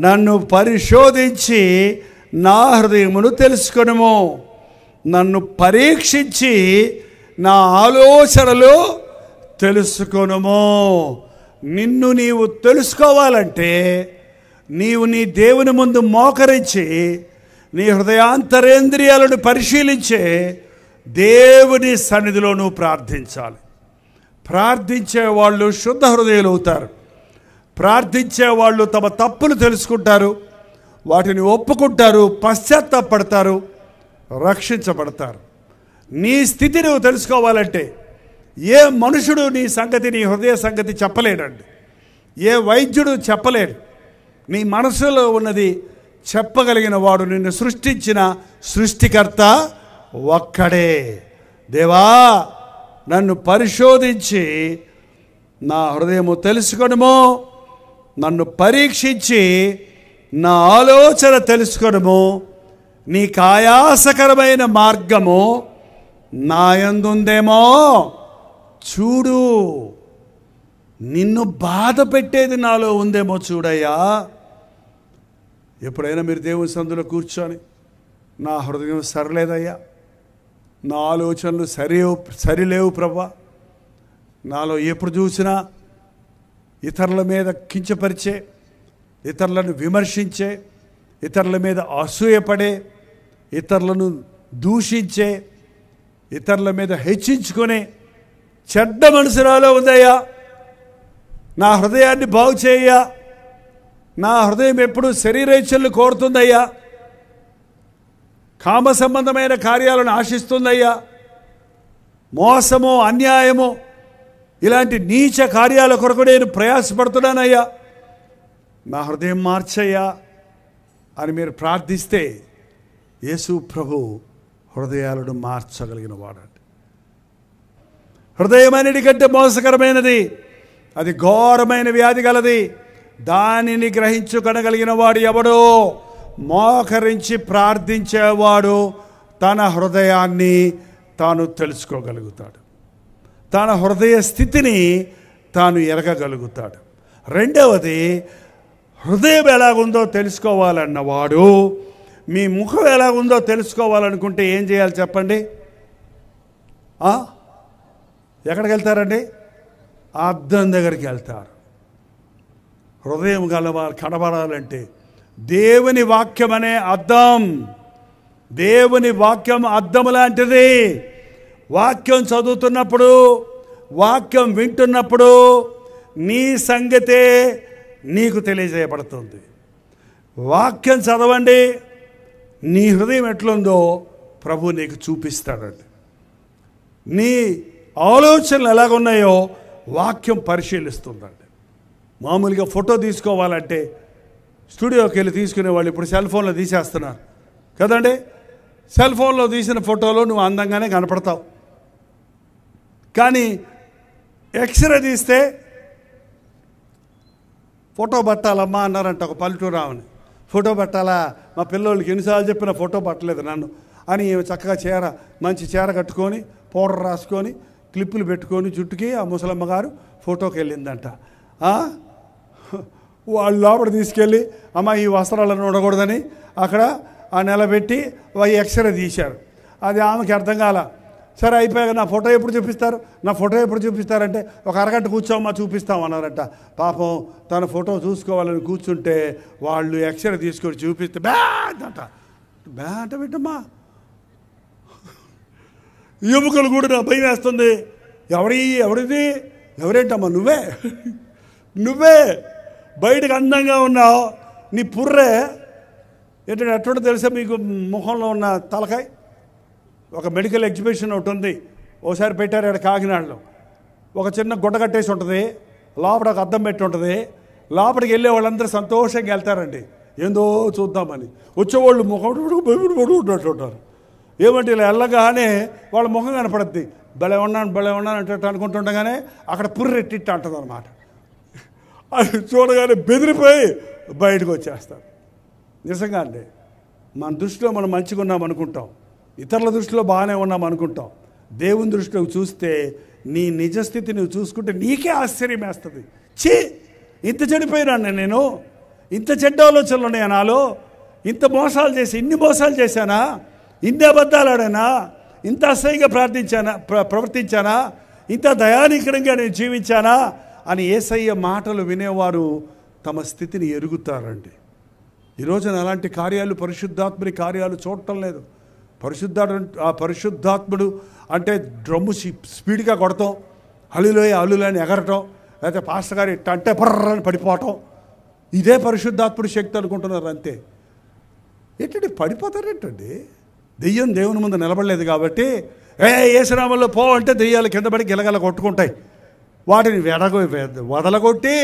నన్ను పరిశోధించి నా హృదయమును తెలుసుకొనుము. నన్ను పరీక్షించి నా ఆలోచనలు తెలుసుకొనుము. నిన్ను నీవు తెలుసుకోవాలంటే నీవు నీ దేవుని ముందు మోకరించి నీ హృదయాంతరేంద్రియాలను పరిశీలించే దేవుని సన్నిధిలో నువ్వు ప్రార్థించాలి. ప్రార్థించే వాళ్ళు శుద్ధ హృదయులు అవుతారు. ప్రార్థించే వాళ్ళు తమ తప్పులు తెలుసుకుంటారు, వాటిని ఒప్పుకుంటారు, పశ్చాత్తాపడతారు, రక్షించబడతారు. నీ స్థితి నువ్వు తెలుసుకోవాలంటే ఏ మనుషుడు నీ సంగతి, నీ హృదయ సంగతి చెప్పలేడండి. ఏ వైద్యుడు చెప్పలేడు. నీ మనసులో ఉన్నది చెప్పగలిగిన వాడు నిన్ను సృష్టించిన సృష్టికర్త ఒక్కడే. దేవా, నన్ను పరిశోధించి నా హృదయము తెలుసుకొనుము, నన్ను పరీక్షించి నా ఆలోచన తెలుసుకొనుము, నీకు ఆయాసకరమైన మార్గము నా యందుందేమో చూడు, నిన్ను బాధ పెట్టేది నాలో ఉందేమో చూడయ్యా. ఎప్పుడైనా మీరు దేవుని సందులో కూర్చొని నా హృదయం సరిలేదయ్యా, నా ఆలోచనలు సరిలేవు ప్రభా, నాలో ఎప్పుడు చూసినా ఇతరుల మీద కించపరిచే, ఇతరులను విమర్శించే, ఇతరుల మీద అసూయపడే, ఇతరులను దూషించే, ఇతరుల మీద హెచ్చించుకునే చెడ్డ మనసు నాలో ఉందయ్యా, నా హృదయాన్ని బాగు చేయయ్యా. నా హృదయం ఎప్పుడు శరీరేచ్ఛలు కోరుతుందయ్యా, కామ సంబంధమైన కార్యాలను ఆశిస్తుందయ్యా, మోసము, అన్యాయము, ఇలాంటి నీచ కార్యాల కొరకు నేను ప్రయాసపడుతున్నానయ్యా, నా హృదయం మార్చయ్యా అని మీరు ప్రార్థిస్తే యేసు ప్రభు హృదయాలను మార్చగలిగిన వాడండి. హృదయం అన్నిటికంటే మోసకరమైనది, అది ఘోరమైన వ్యాధి గలది. దానిని గ్రహించుకొనగలిగిన వాడు ఎవడో? మోకరించి ప్రార్థించేవాడు తన హృదయాన్ని తాను తెలుసుకోగలుగుతాడు, తన హృదయ స్థితిని తాను ఎరగగలుగుతాడు. రెండవది, హృదయం ఎలాగుందో తెలుసుకోవాలన్నవాడు మీ ముఖం ఎలాగుందో తెలుసుకోవాలనుకుంటే ఏం చేయాలి చెప్పండి? ఎక్కడికి వెళ్తారండి? అద్దం దగ్గరికి వెళ్తారు. హృదయం కనబడాలంటే దేవుని వాక్యం అనే అద్దం, దేవుని వాక్యం అద్దం లాంటిది. వాక్యం చదువుతున్నప్పుడు, వాక్యం వింటున్నప్పుడు నీ సంగతే నీకు తెలియజేయబడుతుంది. వాక్యం చదవండి, నీ హృదయం ఎట్లుందో ప్రభు నీకు చూపిస్తాడండి. నీ ఆలోచనలు ఎలాగున్నాయో వాక్యం పరిశీలిస్తుందండి. మామూలుగా ఫోటో తీసుకోవాలంటే స్టూడియోకి వెళ్ళి తీసుకునే వాళ్ళు ఇప్పుడు సెల్ ఫోన్లో తీసేస్తున్నారు కదండి. సెల్ ఫోన్లో తీసిన ఫోటోలో నువ్వు అందంగానే కనపడతావు, కానీ ఎక్స్రే తీస్తే ఫోటో పట్టాలమ్మా అన్నారంట ఒక పల్లెటూరు ఆమెని. ఫోటో పట్టాలా? మా పిల్లోళ్ళకి ఎన్నిసార్లు చెప్పినా ఫోటో పట్టలేదు నన్ను అని చక్కగా మంచి చీర కట్టుకొని, పౌడర్ రాసుకొని, క్లిప్పులు పెట్టుకొని జుట్టుకి ఆ ముసలమ్మ గారు ఫోటోకి వెళ్ళిందంట. వాళ్ళు లోపల తీసుకెళ్ళి అమ్మ ఈ వస్త్రాలను ఉండకూడదని అక్కడ నిలబెట్టి ఎక్స్రే తీశారు. అది ఆమెకి అర్థం కాల. సరే అయిపోయాక నా ఫోటో ఎప్పుడు చూపిస్తారు, నా ఫోటో ఎప్పుడు చూపిస్తారంటే ఒక అరగంట కూర్చోమ్మా చూపిస్తామన్నారంట. పాపం తన ఫోటో చూసుకోవాలని కూర్చుంటే వాళ్ళు ఎక్స్రే తీసుకొని చూపిస్తే బ్యాడ్ అంట పెట్టమ్మా. ఎముకలు కూడా నా భయం వేస్తుంది. ఎవరిది ఎవరేంటమ్మా? నువ్వే బయటకు అందంగా ఉన్నావు, నీ పుర్రే ఏంటంటే ఎట్టుంటో తెలుసా మీకు? ముఖంలో ఉన్న తలకాయ ఒక మెడికల్ ఎగ్జిబిషన్ ఒకటి ఉంది, ఓసారి పెట్టారు ఇక్కడ కాకినాడలో. ఒక చిన్న గుడ్డ కట్టేసి ఉంటుంది, లోపల ఒక అద్దం పెట్టి ఉంటుంది. లోపలికి వెళ్ళే వాళ్ళందరూ సంతోషంగా వెళ్తారండి, ఏందో చూద్దామని. వచ్చేవాళ్ళు ముఖం ఉంటారు. ఏమంటే ఇలా వెళ్ళగానే వాళ్ళ ముఖం కనపడుద్ది. భలే ఉన్నాను అంటే అనుకుంటుండగానే అక్కడ పుర్రెట్టిట్టు అంటుంది అనమాట. అది చూడగానే బెదిరిపోయి బయటకు వచ్చేస్తారు. నిజంగా అండి, మన దృష్టిలో మనం మంచిగా ఉన్నాం అనుకుంటాం, ఇతరుల దృష్టిలో బాగానే ఉన్నాం అనుకుంటాం. దేవుని దృష్టిలో చూస్తే నీ నిజస్థితి నువ్వు చూసుకుంటే నీకే ఆశ్చర్యం వేస్తుంది. ఇంత చెడిపోయినాను నేను, ఇంత చెడ్డ ఆలోచనలు ఉన్నాయా నాలో, ఇంత మోసాలు చేసి ఇన్ని మోసాలు చేశానా, ఇన్ని అబద్ధాలు ఆడానా, ఇంత అసహ్యంగా ప్రవర్తించానా, ఇంత దయానికరంగా నేను జీవించానా అని యేసయ్య మాటలు వినేవారు తమ స్థితిని ఎరుగుతారండి. ఈరోజున అలాంటి కార్యాలు, పరిశుద్ధాత్మని కార్యాలు చూడటం లేదు. పరిశుద్ధాత్ముడు అంటే డ్రమ్ము స్పీడ్గా కొడతాం, హల్లేలూయా అని ఎగరటం, లేకపోతే పాస్టర్ గారు ఇట్ట అంటే పర్రని పడిపోవటం, ఇదే పరిశుద్ధాత్ముడి శక్తి అనుకుంటున్నారు అంతే. ఏంటండి పడిపోతారేంటండి? దెయ్యం దేవుని ముందు నిలబడలేదు కాబట్టి యేసునామంలో పో అంటే దెయ్యాలు కింద పడి గిలగల కొట్టుకుంటాయి. వాటిని వదలగొట్టి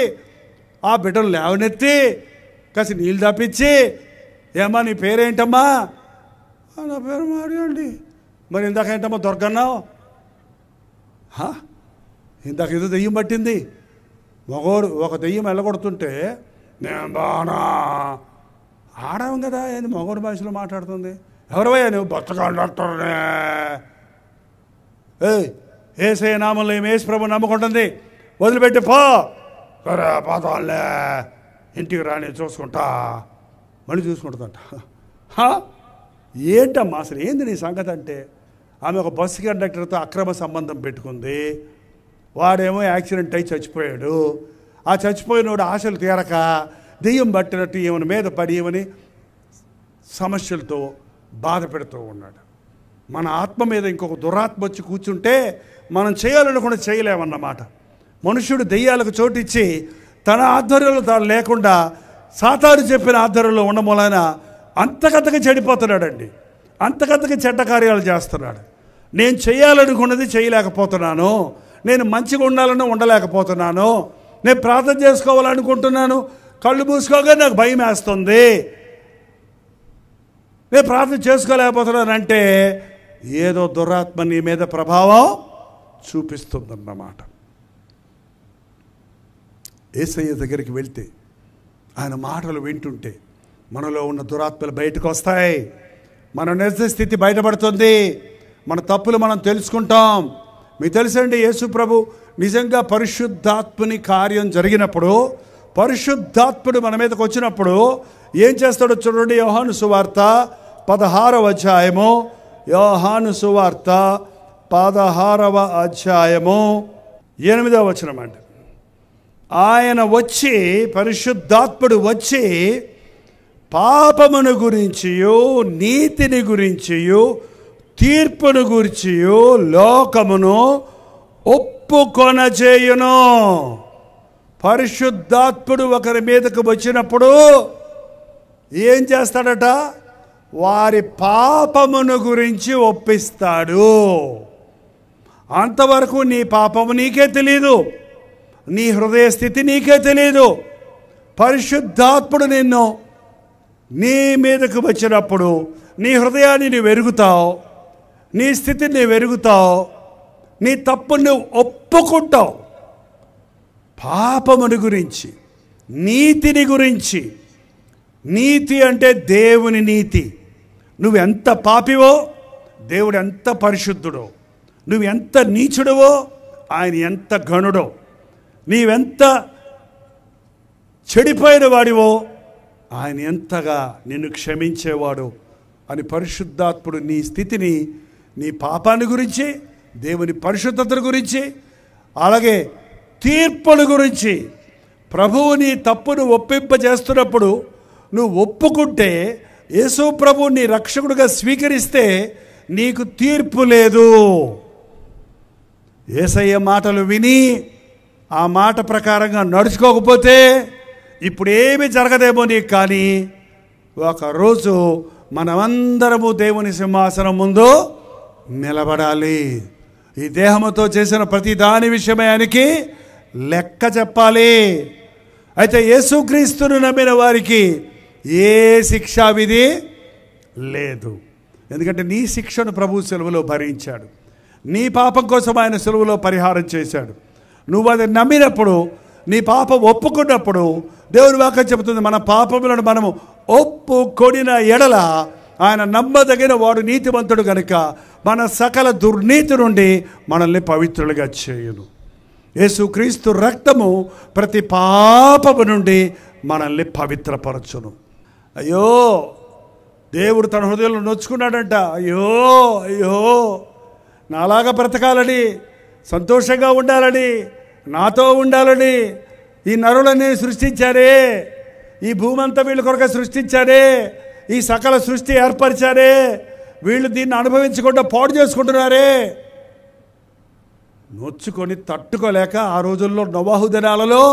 ఆ బిడ్డలు లేవనెత్తి కాసి నీళ్ళు తప్పించి, ఏమ్మా నీ పేరేంటమ్మా? నా పేరు మారి అండి. మరి ఇందాక ఏంటమ్మా దొరకన్నావు? ఇందాక ఏదో దెయ్యం పట్టింది. మగోడు ఒక దెయ్యం వెళ్ళగొడుతుంటే నేను బాగా ఆడాం కదా, ఏంది మగోడు భాషలో మాట్లాడుతుంది. ఎవరివయ్యా నువ్వు? బతకండనే. ఏసే నామంలో యేసు ప్రభు నమ్ముకుంటుంది, వదిలిపెట్టి పో. సరే పోతాలే, ఇంటికి రాని చూసుకుంటా. మళ్ళీ చూసుకుంటుందంట. ఏంటమ్మా అసలు ఏంది నీ సంగతి అంటే, ఆమె ఒక బస్సు కండక్టర్తో అక్రమ సంబంధం పెట్టుకుంది. వాడేమో యాక్సిడెంట్ అయి చచ్చిపోయాడు. ఆ చచ్చిపోయినోడు ఆశలు తీరక దెయ్యం పట్టినట్టు ఈమెను మీద పడి ఈమెని సమస్యలతో బాధ పెడుతూ ఉన్నాడు. మన ఆత్మ మీద ఇంకొక దురాత్మ వచ్చి కూర్చుంటే మనం చేయాలనుకుని చేయలేమన్నమాట. మనుష్యుడు దెయ్యాలకు చోటిచ్చి తన ఆధ్వర్యంలో తాను లేకుండా సాతాను చెప్పిన ఆధ్వర్యంలో ఉండడం వలన అంతకంతగా చెడిపోతున్నాడండి. అంతకంతగా చెడ్డ కార్యాలు చేస్తున్నాడు. నేను చేయాలనుకున్నది చేయలేకపోతున్నాను, నేను మంచిగా ఉండాలని ఉండలేకపోతున్నాను, నేను ప్రార్థన చేసుకోవాలనుకుంటున్నాను, కళ్ళు మూసుకోగా నాకు భయం వేస్తుంది, నేను ప్రార్థన చేసుకోలేకపోతున్నానంటే ఏదో దురాత్మ నీ మీద ప్రభావం చూపిస్తుందన్నమాట. యేసయ్య దగ్గరికి వెళ్తే ఆయన మాటలు వింటుంటే మనలో ఉన్న దురాత్మలు బయటకు వస్తాయి. మన నిజ స్థితి బయటపడుతుంది. మన తప్పులు మనం తెలుసుకుంటాం. మీకు తెలుసండి, యేసు ప్రభు నిజంగా పరిశుద్ధాత్మని కార్యం జరిగినప్పుడు, పరిశుద్ధాత్ముడు మన మీదకి వచ్చినప్పుడు ఏం చేస్తాడో చూడండి. యోహాను సువార్త 16వ అధ్యాయము, యోహాను సువార్త 16వ అధ్యాయము 8వ వచనం అండి. ఆయన వచ్చి, పరిశుద్ధాత్ముడు వచ్చి పాపమును గురించియు నీతిని గురించియు తీర్పును గురించియు లోకమును ఒప్పుకొనజేయును. పరిశుద్ధాత్ముడు ఒకరి మీదకు వచ్చినప్పుడు ఏం చేస్తాడట? వారి పాపమును గురించి ఒప్పిస్తాడు. అంతవరకు నీ పాపము నీకే తెలీదు, నీ హృదయ స్థితి నీకే తెలీదు. పరిశుద్ధాత్ముడు నిన్ను నీ మీదకు వచ్చినప్పుడు నీ హృదయాన్ని నువ్వు ఎరుగుతావు, నీ స్థితిని నువ్వు ఎరుగుతావు, నీ తప్పును నువ్వు ఒప్పుకుంటావు. పాపముని గురించి, నీతిని గురించి. నీతి అంటే దేవుని నీతి. నువ్వు ఎంత పాపివో దేవుడు ఎంత పరిశుద్ధుడో, నువ్వు ఎంత నీచుడవో ఆయన ఎంత గణుడో, నీవెంత చెడిపోయిన వాడివో ఆయన ఎంతగా నిన్ను క్షమించేవాడు అని పరిశుద్ధాత్ముడు నీ స్థితిని, నీ పాపాన్ని గురించి, దేవుని పరిశుద్ధత గురించి, అలాగే తీర్పుల గురించి, ప్రభువు నీ తప్పును ఒప్పింపజేస్తున్నప్పుడు నువ్వు ఒప్పుకుంటే, యేసు ప్రభువు నీ రక్షకుడిగా స్వీకరిస్తే నీకు తీర్పు లేదు. యేసయ్య మాటలు విని ఆ మాట ప్రకారంగా నడుచుకోకపోతే ఇప్పుడు ఏమి జరగదేమో నీకు, కానీ ఒకరోజు మనమందరము దేవుని సింహాసనం ముందు నిలబడాలి. ఈ దేహముతో చేసిన ప్రతి దాని విషయమే ఆయనకి లెక్క చెప్పాలి. అయితే యేసుక్రీస్తును నమ్మిన వారికి ఏ శిక్షా విధి లేదు. ఎందుకంటే నీ శిక్షను ప్రభు సెలవులో భరించాడు. నీ పాపం కోసం ఆయన సెలవులో పరిహారం చేశాడు. నువ్వు అది నమ్మినప్పుడు, నీ పాపం ఒప్పుకున్నప్పుడు దేవుని వాక్యం చెబుతుంది, మన పాపములను మనము ఒప్పుకొనిన ఎడల ఆయన నమ్మదగిన వాడు, నీతిమంతుడు కనుక మన సకల దుర్నీతి నుండి మనల్ని పవిత్రులుగా చేయును. యేసుక్రీస్తు రక్తము ప్రతి పాపము నుండి మనల్ని పవిత్రపరచును. అయ్యో, దేవుడు తన హృదయంలో నొచ్చుకున్నాడంట. అయ్యో అయ్యో, నాలాగా బ్రతకాలని, సంతోషంగా ఉండాలని, నాతో ఉండాలని ఈ నరులని సృష్టించారే, ఈ భూమి అంతా వీళ్ళ కొరకు సృష్టించారే, ఈ సకల సృష్టి ఏర్పరిచారే, వీళ్ళు దీన్ని అనుభవించకుండా పాడు చేసుకుంటున్నారే. నొచ్చుకొని తట్టుకోలేక ఆ రోజుల్లో నోవాహు దినాలలో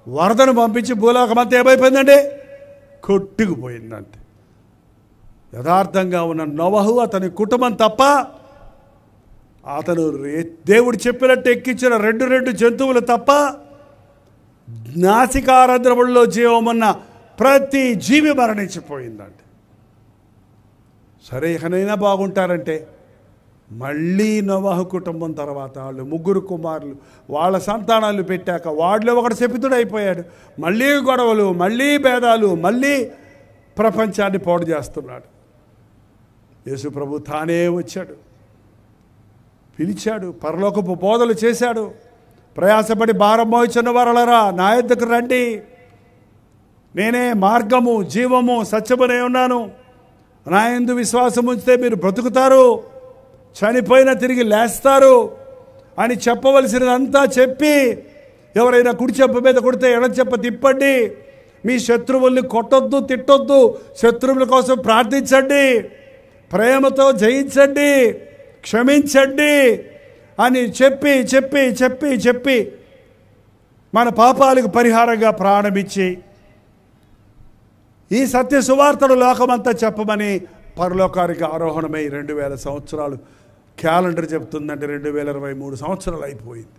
వరదను పంపించి భూలోకమంతా ఏమైపోయిందండి? కొట్టుకుపోయిందంటే. యథార్థంగా ఉన్న నోవాహు అతని కుటుంబం తప్ప అతను దేవుడు చెప్పినట్టు ఎక్కించిన రెండు జంతువులు తప్ప నాసికారంధ్రముల్లో జీవమున్న ప్రతి జీవి మరణించిపోయిందండి. సరే ఇకనైనా బాగుంటారంటే మళ్ళీ నోవాహు కుటుంబం తర్వాత వాళ్ళు 3 కుమారులు వాళ్ళ సంతానాలు పెట్టాక వాడిలో ఒకడు శపితుడైపోయాడు. మళ్ళీ గొడవలు, మళ్ళీ భేదాలు, మళ్ళీ ప్రపంచాన్ని పాడు చేస్తున్నాడు. యేసు ప్రభు తానే వచ్చాడు, పిలిచాడు, పరలోకపు బోధలు చేశాడు. ప్రయాసపడి భారం మోయిచున్న వారలారా నా యొద్దకు రండి, నేనే మార్గము జీవము సత్యమునే ఉన్నాను, నా యందు విశ్వాసం ఉంచితే మీరు బ్రతుకుతారు, చనిపోయినా తిరిగి లేస్తారు అని చెప్పవలసినదంతా చెప్పి, ఎవరైనా కుడి చెప్ప మీద కొడితే ఎడం చెప్ప తిప్పండి, మీ శత్రువుల్ని కొట్టొద్దు తిట్టొద్దు, శత్రువుల కోసం ప్రార్థించండి, ప్రేమతో జయించండి, క్షమించండి అని చెప్పి చెప్పి చెప్పి చెప్పి మన పాపాలకు పరిహారంగా ప్రాణమిచ్చి ఈ సత్య సువార్తను లోకమంతా చెప్పమని పరలోకానికి ఆరోహణమై 2000 సంవత్సరాలు క్యాలెండర్ చెప్తుందంటే 2023 సంవత్సరాలు అయిపోయింది.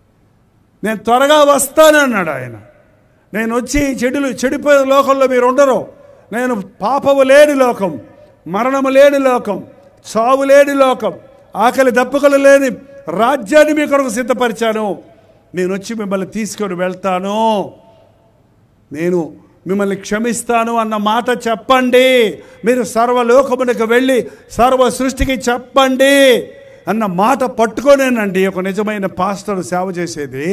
నేను త్వరగా వస్తానన్నాడు ఆయన. నేను వచ్చి చెడిపోయే లోకంలో మీరు ఉండరు, నేను పాపము లేని లోకం, మరణము లేని లోకం, చావు లేని లోకం, ఆకలి దప్పుకలు లేని రాజ్యాన్ని మీ కొరకు సిద్ధపరిచాను, నేను వచ్చి మిమ్మల్ని తీసుకొని వెళ్తాను, నేను మిమ్మల్ని క్షమిస్తాను అన్న మాట చెప్పండి, మీరు సర్వలోకమునకు వెళ్ళి సర్వ సృష్టికి చెప్పండి అన్న మాట పట్టుకోనేనండి ఒక నిజమైన పాస్టర్ సేవ చేసేది.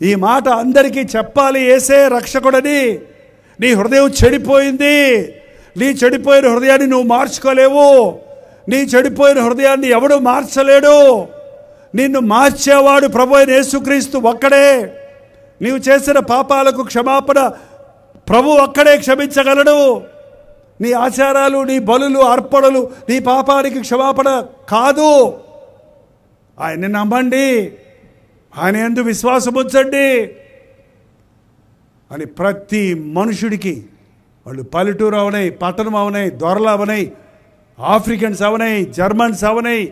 ఈ మాట అందరికీ చెప్పాలి, యేసే రక్షకుడని. నీ హృదయం చెడిపోయింది, నీ చెడిపోయిన హృదయాన్ని నువ్వు మార్చుకోలేవు, నీ చెడిపోయిన హృదయాన్ని ఎవడు మార్చలేడు, నిన్ను మార్చేవాడు ప్రభు అయిన యేసుక్రీస్తు ఒక్కడే. నీవు చేసిన పాపాలకు క్షమాపణ ప్రభు ఒక్కడే క్షమించగలడు. నీ ఆచారాలు, నీ బలులు, అర్పణలు నీ పాపానికి క్షమాపణ కాదు. ఆయన్ని నమ్మండి, ఆయన యందు విశ్వాసం ఉంచండి అని ప్రతి మనుషుడికి, వాళ్ళు పల్లెటూరు అవనాయి, పట్టణం అవనాయి, దొరలు అవనాయి, ఆఫ్రికన్స్ అవనాయి, జర్మన్స్ అవనాయి,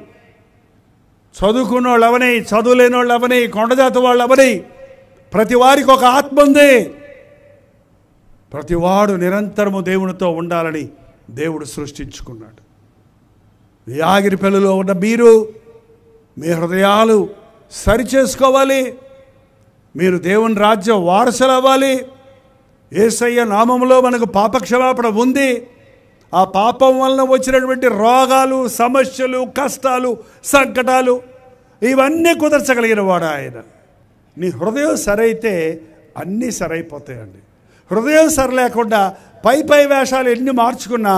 చదువుకున్న వాళ్ళు అవనాయి, చదువులేని వాళ్ళు అవనాయి, కొండజాతి వాళ్ళు అవనాయి, ప్రతి వారికి ఒక ఆత్మ ఉంది. ప్రతివాడు నిరంతరము దేవునితో ఉండాలని దేవుడు సృష్టించుకున్నాడు. యాగిరిపల్లిలో ఉన్న మీరు మీ హృదయాలు సరిచేసుకోవాలి, మీరు దేవుని రాజ్యం వారసులు అవ్వాలి. యేసయ్య నామములో మనకు పాపక్షమాపణ ఉంది. ఆ పాపం వలన వచ్చినటువంటి రోగాలు, సమస్యలు, కష్టాలు, సంకటాలు ఇవన్నీ కుదర్చగలిగిన వాడు ఆయన. నీ హృదయం సరైతే అన్నీ సరైపోతాయండి. హృదయం సరిలేకుండా పై వేషాలు ఎన్ని మార్చుకున్నా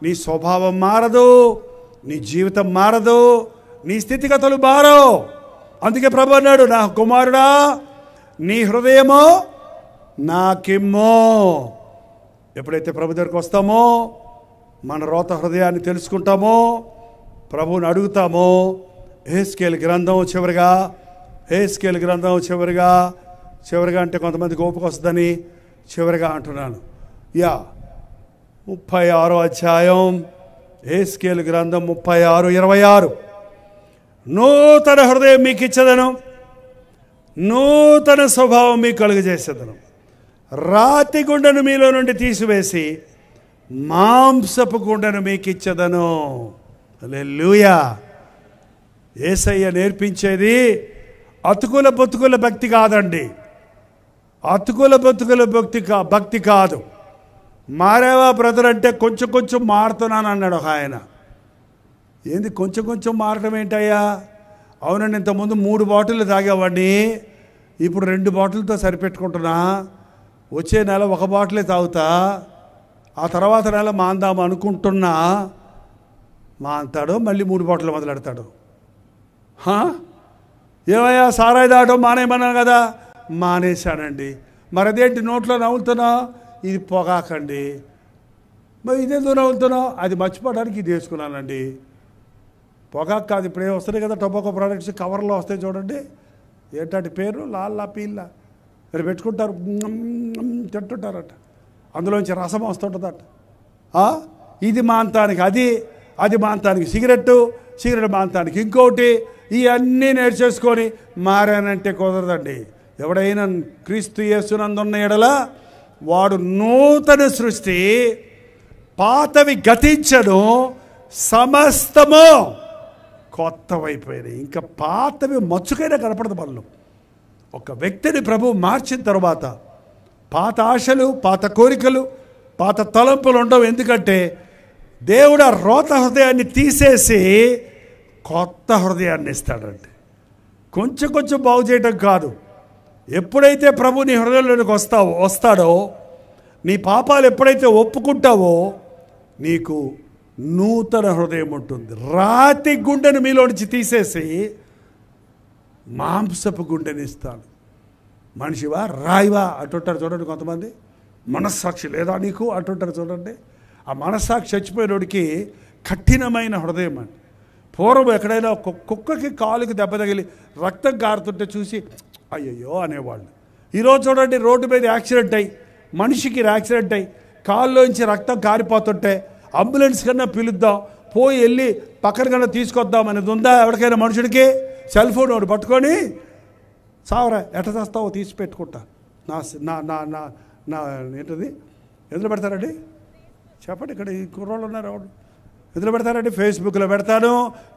నీ స్వభావం మారదు, నీ జీవితం మారదు, నీ స్థితిగతులు మారవు. అందుకే ప్రభు అన్నాడు, నా కుమారుడా నీ హృదయమో నాకిమ్మో. ఎప్పుడైతే ప్రభు దగ్గరికి వస్తామో, మన రోత హృదయాన్ని తెలుసుకుంటామో, ప్రభువుని అడుగుతామో, యెహెజ్కేలు గ్రంథం చివరిగా అంటే కొంతమందికి ఓపిక వస్తుందని చివరిగా అంటున్నాను. 36వ అధ్యాయం యెహెజ్కేలు గ్రంథం 36:26. నూతన హృదయం మీకు ఇచ్చేదను, నూతన స్వభావం మీకు కలుగజేసేదను, రాతి గుండెను మీలో నుండి తీసివేసి మాంసపు గుండెను మీకు ఇచ్చేదను. హల్లెలూయా. యేసయ్య నేర్పించేది అతుకుల బతుకుల భక్తి కాదండి, అతుకుల బతుకుల భక్తి కాదు. మారేవా బ్రదర్ అంటే కొంచెం కొంచెం మారుతున్నాను అన్నాడు ఒక ఆయన. ఏంది కొంచెం కొంచెం మారటం ఏంటయ్యా? అవునండి, ఇంతకుముందు 3 బాటిళ్ళు తాగేవాడిని, ఇప్పుడు 2 బాటిల్తో సరిపెట్టుకుంటున్నా, వచ్చే నెల 1 బాటిలే తాగుతా, ఆ తర్వాత నెల మాందాము అనుకుంటున్నా. మాంతాడు, మళ్ళీ 3 బాటిల్ మొదలెడతాడు. ఏమయ్యా సారాయి తాగడం మానేమన్నాను కదా, మానేశానండి. మరి అదేంటి నోట్లో నవ్వుతున్నా? ఇది పొగాకండి. మరి ఇదేందుకు నవ్వుతున్నావు? అది మర్చిపోవడానికి ఇది వేసుకున్నానండి. పొగాకు కాదు, ఇప్పుడు వస్తున్నాయి కదా టొబాకో ప్రోడక్ట్స్ కవర్లో వస్తాయి చూడండి, ఏంటంటే పేరు లాల్లా పీల్లా మీరు పెట్టుకుంటారు, తింటుంటారట, అందులోంచి రసం వస్తుంటుందట. ఇది మాంతానికి అది మాంతానికి సిగరెట్ మాంతానికి ఇంకోటి, ఇవన్నీ నేర్చేసుకొని మారానంటే కుదరదండి. ఎవడైనా క్రీస్తు యేసునందున్న ఎడల వాడు నూతన సృష్టి, పాతవి గతించను, సమస్తము కొత్తవైపోయినాయి. ఇంకా పాతవి మచ్చుకైనా కనపడదు మనలో. ఒక వ్యక్తిని ప్రభువు మార్చిన తర్వాత పాత ఆశలు, పాత కోరికలు, పాత తలంపులు ఉండవు. ఎందుకంటే దేవుడు ఆ రోత హృదయాన్ని తీసేసి కొత్త హృదయాన్ని ఇస్తాడండి. కొంచెం కొంచెం బాగు చేయటం కాదు. ఎప్పుడైతే ప్రభు నీ హృదయంలోనికి వస్తాడో, నీ పాపాలు ఎప్పుడైతే ఒప్పుకుంటావో నీకు నూతన హృదయం ఉంటుంది. రాతి గుండెను మీలో నుంచి తీసేసి మాంసపు గుండెని ఇస్తాను. మనిషివా రాయివా అంటుంటారు చూడండి కొంతమంది. మనస్సాక్షి లేదా నీకు అంటుంటారు చూడండి. ఆ మనస్సాక్షి చచ్చిపోయినోడికి కఠినమైన హృదయం అండి. పూర్వం ఎక్కడైనా కుక్కకి కాలుకి దెబ్బ తగిలి రక్తం కారుతుంటే చూసి అయ్యయ్యో అనేవాళ్ళు. ఈరోజు చూడండి, రోడ్డు మీద యాక్సిడెంట్ అయ్యి మనిషికి యాక్సిడెంట్ అయ్యి కాళ్ళలోంచి రక్తం కారిపోతుంటే అంబులెన్స్ కన్నా పిలుద్దాం, పోయి వెళ్ళి పక్కన కన్నా తీసుకొద్దాం అనేది ఉందా ఎవరికైనా మనుషుడికి? సెల్ ఫోన్ ఒకటి పట్టుకొని సావరా ఎట్ట చేస్తావో తీసి పెట్టుకుంటా. నా నా నా నా ఏంటది ఎందులో పెడతారండి చెప్పండి. ఇక్కడ ఈ కుర్రోళ్ళు ఉన్నారు, ఎవరు ఎందులో పెడతారండి? ఫేస్బుక్లో పెడతాను,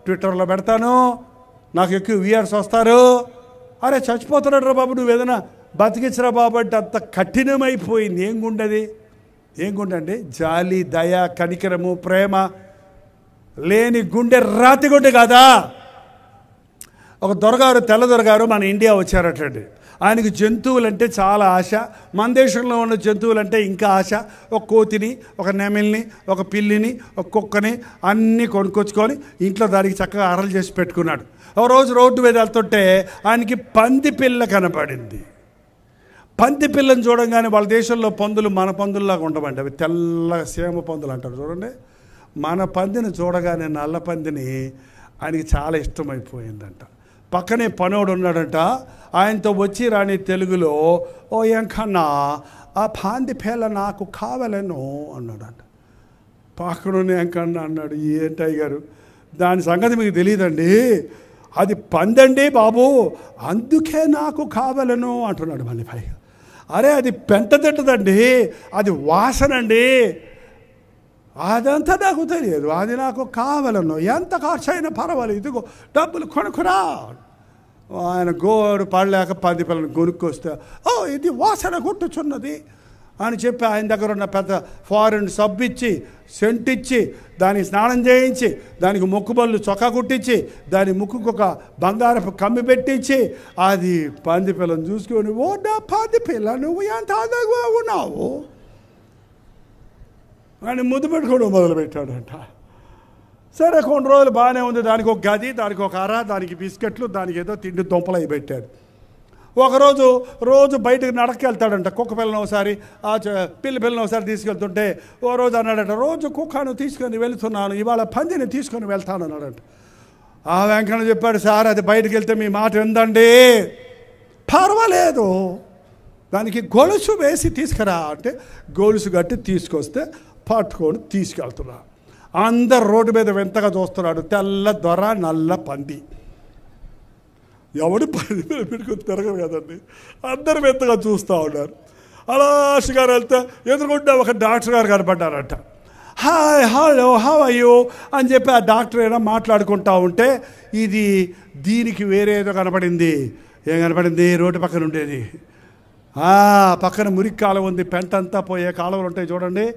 ట్విట్టర్లో పెడతాను, నాకు ఎక్కువ వ్యూయర్స్ వస్తారు. అరే చచ్చిపోతున్నాడు రా బాబు, నువ్వు ఏదైనా బతికించరా బాబు అంటే అంత కఠినమైపోయింది. ఏం గుండెది? ఏం గుండె అండి? జాలి, దయ, కనికరము, ప్రేమ లేని గుండె రాతి గుండె కాదా? ఒక దొరగారు, తెల్ల దొరగారు మన ఇండియా వచ్చారటండి. ఆయనకి జంతువులంటే చాలా ఆశ. మన దేశంలో ఉన్న జంతువులంటే ఇంకా ఆశ. ఒక కోతిని, ఒక నెమిల్ని, ఒక పిల్లిని, ఒక కుక్కని అన్నీ కొనుక్కొచ్చుకొని ఇంట్లో దానికి చక్కగా అరలు చేసి పెట్టుకున్నాడు. ఒక రోజు రోడ్డు మీద వెళ్తుంటే ఆయనకి పంది పిల్ల కనపడింది. పంది పిల్లని చూడంగానే వాళ్ళ దేశంలో పందులు మన పందుల్లాగా ఉండవండి, అవి తెల్ల సేమ పందులు అంటారు చూడండి. మన పందిని చూడగానే నల్ల పందిని ఆయనకి చాలా ఇష్టమైపోయిందంట. పక్కనే పనోడు ఉన్నాడంట, ఆయనతో వచ్చి రాని తెలుగులో ఓ ఎంకన్నా ఆ పంది పిల్ల నాకు కావాలను అన్నాడంట. పక్కన ఎంకన్నా అన్నాడు, ఏంటయ్య గారు దాని సంగతి మీకు తెలియదండి, అది పందండి బాబు, అందుకే నాకు కావాలను అంటున్నాడు మళ్ళీ పైగా. అరే అది పెంట తింటదండి, అది వాసనండి, అదంతా నాకు తెలియదు, అది నాకు కావాలను, ఎంత ఖర్చు అయినా పర్వాలేదు, ఇదిగో డబ్బులు కొనుక్కురా. ఆయన గోడు పడలేక పంది పిల్లని కొనుక్కొస్తే ఓ ఇది వాసన కొట్టుచున్నది అని చెప్పి ఆయన దగ్గర ఉన్న పెద్ద ఫారెన్ సబ్బు ఇచ్చి, సెంట్ ఇచ్చి, దానికి స్నానం చేయించి, దానికి ముక్కుబళ్ళు చొక్కా కుట్టించి, దాని ముక్కుకు ఒక బంగారపు కమ్మి పెట్టించి, అది పంది పిల్లని చూసుకొని ఓ నా పంది పిల్ల నువ్వు ఎంత అందంగా ఉన్నావు అని ముద్దు పెట్టుకోవడం మొదలుపెట్టాడంట. సరే కొన్ని రోజులు బాగానే ఉంది, దానికి ఒక గది, దానికి ఒక అర, దానికి బిస్కెట్లు, దానికి ఏదో తిండి దుంపలు అవి పెట్టాడు. రోజు బయటకు నడకెళ్తాడంట. కుక్క పిల్లని ఒకసారి, పిల్లని ఒకసారి తీసుకెళ్తుంటే ఓ రోజు అన్నాడట, రోజు కుక్కను తీసుకొని వెళ్తున్నాను, ఇవాళ పందిని తీసుకొని వెళ్తాను అన్నాడంట. ఆ వెంకన్న చెప్పాడు, సార్ అది బయటకు వెళ్తే మీ మాట ఎందండి, పర్వాలేదు దానికి గొలుసు వేసి తీసుకురా అంటే గొలుసు కట్టి తీసుకొస్తే పట్టుకొని తీసుకెళ్తున్నా. అందరు రోడ్డు మీద వింతగా చూస్తున్నాడు, తెల్ల దొర నల్ల పంది. ఎవడు పంది మీద పెట్టుకొని తిరగరు కదండి, అందరు వింతగా చూస్తూ ఉన్నారు. అలా గారు వెళ్తే ఎదురుకుంటే ఒక డాక్టర్ గారు కనపడ్డారట. Hi hello how are you అని చెప్పి ఆ డాక్టర్ ఏదో మాట్లాడుకుంటా ఉంటే ఇది దీనికి వేరే ఏదో కనపడింది. ఏం కనపడింది? రోడ్డు పక్కన ఉండేది. పక్కన మురికి కాలువ ఉంది, పెంట అంతా పోయే కాలువలు ఉంటాయి చూడండి,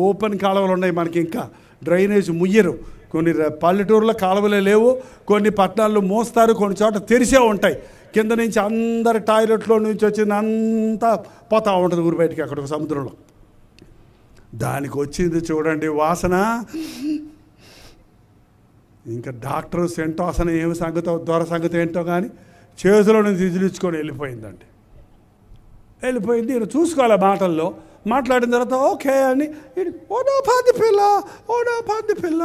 ఓపెన్ కాలువలు ఉన్నాయి మనకి, ఇంకా డ్రైనేజ్ ముయ్యరు. కొన్ని పల్లెటూరులో కాలువలే లేవు, కొన్ని పట్టణాల్లో మోస్తారు, కొన్ని చోట తెరిసే ఉంటాయి. కింద నుంచి అందరి టాయిలెట్లో నుంచి వచ్చింది అంతా పోతూ ఉంటుంది ఊరు బయటికి, అక్కడ సముద్రంలో. దానికి వచ్చింది చూడండి వాసన. ఇంకా డాక్టర్ సెంట్ వాసన ఏమి సంగతో దొర సంగతి ఏంటో కానీ చేతిలో నుంచి ఇదిలించుకొని వెళ్ళిపోయిందండి. వెళ్ళిపోయింది. ఈయన చూసుకోవాలి మాటల్లో, మాట్లాడిన తర్వాత ఓకే అని ఓ నా పంది పిల్ల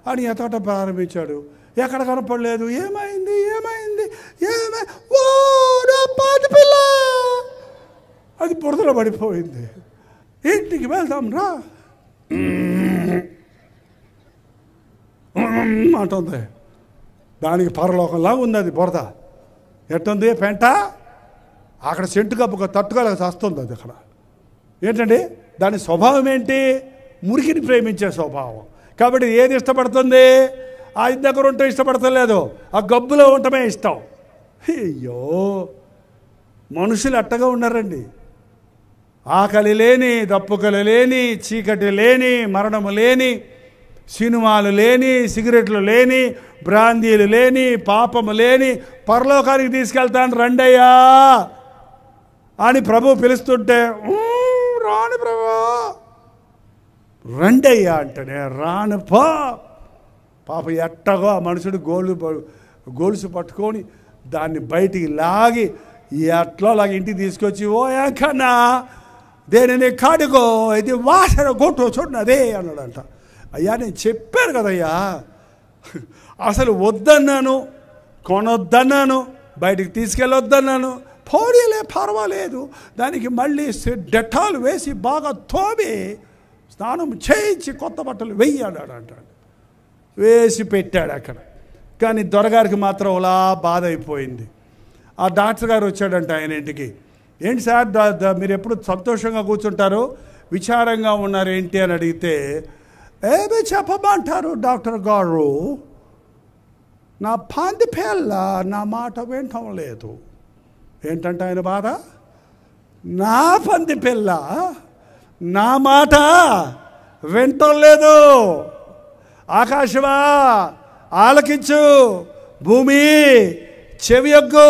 అని ఎతట ప్రారంభించాడు. ఎక్కడ కనపడలేదు. ఏమైంది ఓ నా పంది పిల్ల, అది బురదలో పడిపోయింది. ఇంటికి వెళ్దాం రా అంటుంది. దానికి పరలోకంలా ఉంది అది బురద. ఎట్టుంది పెంట, అక్కడ సెంటు కప్పుగా తట్టుకోలేక వస్తుంది అది. అక్కడ ఏంటండి దాని స్వభావం ఏంటి? మురికిని ప్రేమించే స్వభావం. కాబట్టి ఏది ఇష్టపడుతుంది? ఆ దగ్గర ఉంటే ఇష్టపడతలేదు, ఆ గబ్బులో ఉండటమే ఇష్టం. అయ్యో మనుషులు అట్టగా ఉన్నారండి. ఆకలి లేని, దప్పుకలు లేని, చీకటి లేని, మరణము లేని, సినిమాలు లేని, సిగరెట్లు లేని, బ్రాందీలు లేని, పాపము లేని పరలోకానికి తీసుకెళ్తాను రండయ్యా అని ప్రభు పిలుస్తుంటే రాను ప్రభు, రండయ్యా అంటేనే రాను పో. పాప ఎట్టగో ఆ మనుషుడు గోలుసు పట్టుకొని దాన్ని బయటికి లాగి ఎట్లాలాగా ఇంటికి తీసుకొచ్చి ఓ ఎంకన్నా దేనిని కాడుకో, ఇది వాసన కొట్టు చూడదే అన్నాడంట. అయ్యా నేను చెప్పాను కదయ్యా, అసలు వద్దన్నాను, కొనొద్దన్నాను, బయటికి తీసుకెళ్ళొద్దన్నాను. పోనీలే పర్వాలేదు, దానికి మళ్ళీ డెటాల్ వేసి బాగా తోమి స్నానం చేయించి కొత్త బట్టలు వెయ్యాడు అంటాడు. వేసి పెట్టాడు అక్కడ. కానీ దొరగారికి మాత్రం అలా బాధ అయిపోయింది. ఆ డాక్టర్ గారు వచ్చాడంట ఆయన ఇంటికి. ఏంటి సార్ మీరు ఎప్పుడు సంతోషంగా కూర్చుంటారు, విచారంగా ఉన్నారు ఏంటి అని అడిగితే, ఏమి చెప్పమంటారు డాక్టర్ గారు, నా పంది పిల్ల నా మాట వినటం లేదు. ఏంటంటే ఆయన బాధ, నా పంది పిల్ల నా మాట వినటం లేదు. ఆకాశమా ఆలకించు, భూమి చెవియొగ్గు,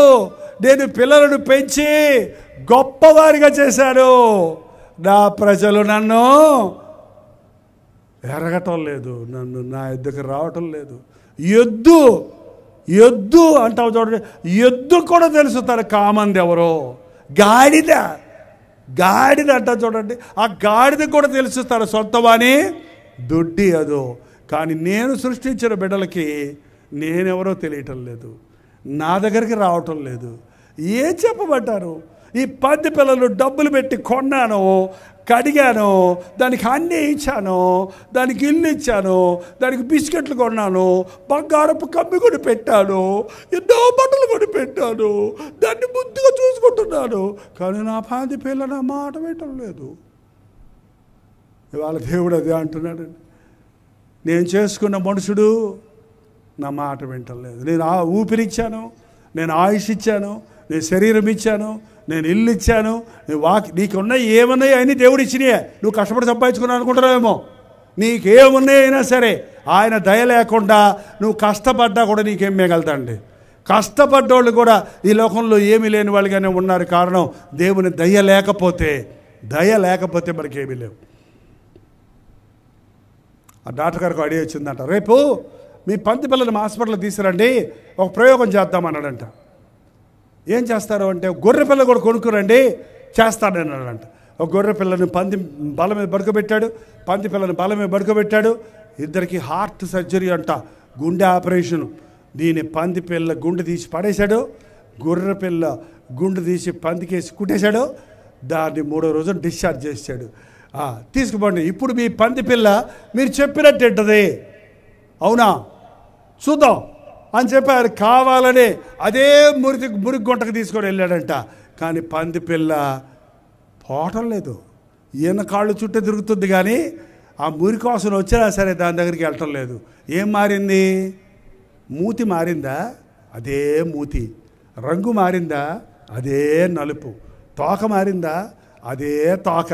నేను పిల్లలను పెంచి గొప్పవారిగా చేశాను, నా ప్రజలు నన్ను ఎరగటం లేదు, నన్ను నా ఎద్దుకు రావటం లేదు. ఎద్దు అంటావు చూడండి, ఎద్దు కూడా తెలుసు తన కామంది ఎవరో. గాడిద అంటావు చూడండి, ఆ గాడిద కూడా తెలుసు తన సొంతమని దొడ్డి అదో. కానీ నేను సృష్టించిన బిడ్డలకి నేనెవరో తెలియటం లేదు, నా దగ్గరికి రావటం లేదు. ఏం చెప్పమంటారు? ఈ పంది పిల్లలు డబ్బులు పెట్టి కొన్నాను, కడిగాను, దానికి అన్నీ ఇచ్చాను, దానికి ఇల్లు ఇచ్చాను, దానికి బిస్కెట్లు కొన్నాను, బంగారపు కమ్మి కొని పెట్టాను, ఎన్నో బట్టలు కొని పెట్టాను, దాన్ని ముద్దుగా చూసుకుంటున్నాను. కానీ నా పంది పిల్ల నా మాట వినటం లేదు. ఇవాళ దేవుడు అదే అంటున్నాడండి, నేను చేసుకున్న మనుషుడు నా మాట వినటం లేదు. నేను ఊపిరిచ్చాను, నేను ఆయుష్ ఇచ్చాను, నేను శరీరం ఇచ్చాను, నేను ఇల్లు ఇచ్చాను, నీకున్నాయి ఏమన్నాయి అని దేవుడు ఇచ్చినాయే. నువ్వు కష్టపడి సంపాదించుకున్నావు అనుకుంటున్నావేమో. నీకేమున్నాయి అయినా సరే ఆయన దయ లేకుండా నువ్వు కష్టపడ్డా కూడా నీకేం మిగలుతాండి. కష్టపడ్డోళ్ళు కూడా ఈ లోకంలో ఏమీ లేని వాళ్ళుగానే ఉన్నారు. కారణం దేవుని దయ లేకపోతే మనకేమీ లేవు. ఆ డాక్టర్ గారికి ఐడియా వచ్చిందంట, రేపు మీ పంది పిల్లలు హాస్పిటల్ తీసుకురండి, ఒక ప్రయోగం చేద్దామన్నాడంట. ఏం చేస్తారు అంటే, గొర్రె పిల్ల కూడా కొనుక్కురండి చేస్తాడన్నాడంట. ఒక గొర్రె పిల్లని పంది బల మీద పడుకోబెట్టాడు, పంది పిల్లని బల మీద పడుకోబెట్టాడు. ఇద్దరికి హార్ట్ సర్జరీ అంట, గుండె ఆపరేషను. దీని పంది పిల్ల గుండె తీసి పడేశాడు, గొర్రె పిల్ల గుండె తీసి పందికేసి కుట్టేశాడు. దాన్ని 3వ రోజున డిశ్చార్జ్ చేశాడు. తీసుకుపోండి, ఇప్పుడు మీ పంది పిల్ల మీరు చెప్పినట్టు ఏంటది, అవునా చూద్దాం అని చెప్పారు. కావాలని అదే మురికి గుంటకు తీసుకొని వెళ్ళాడంట. కానీ పంది పిల్ల పోవటం లేదు, ఈయన కాళ్ళు చుట్టూ తిరుగుతుంది, కానీ ఆ మురికి వాసన వచ్చినా సరే దాని దగ్గరికి వెళ్ళటం లేదు. ఏం మారింది? మూతి మారిందా? అదే మూతి. రంగు మారిందా? అదే నలుపు. తోక మారిందా? అదే తోక.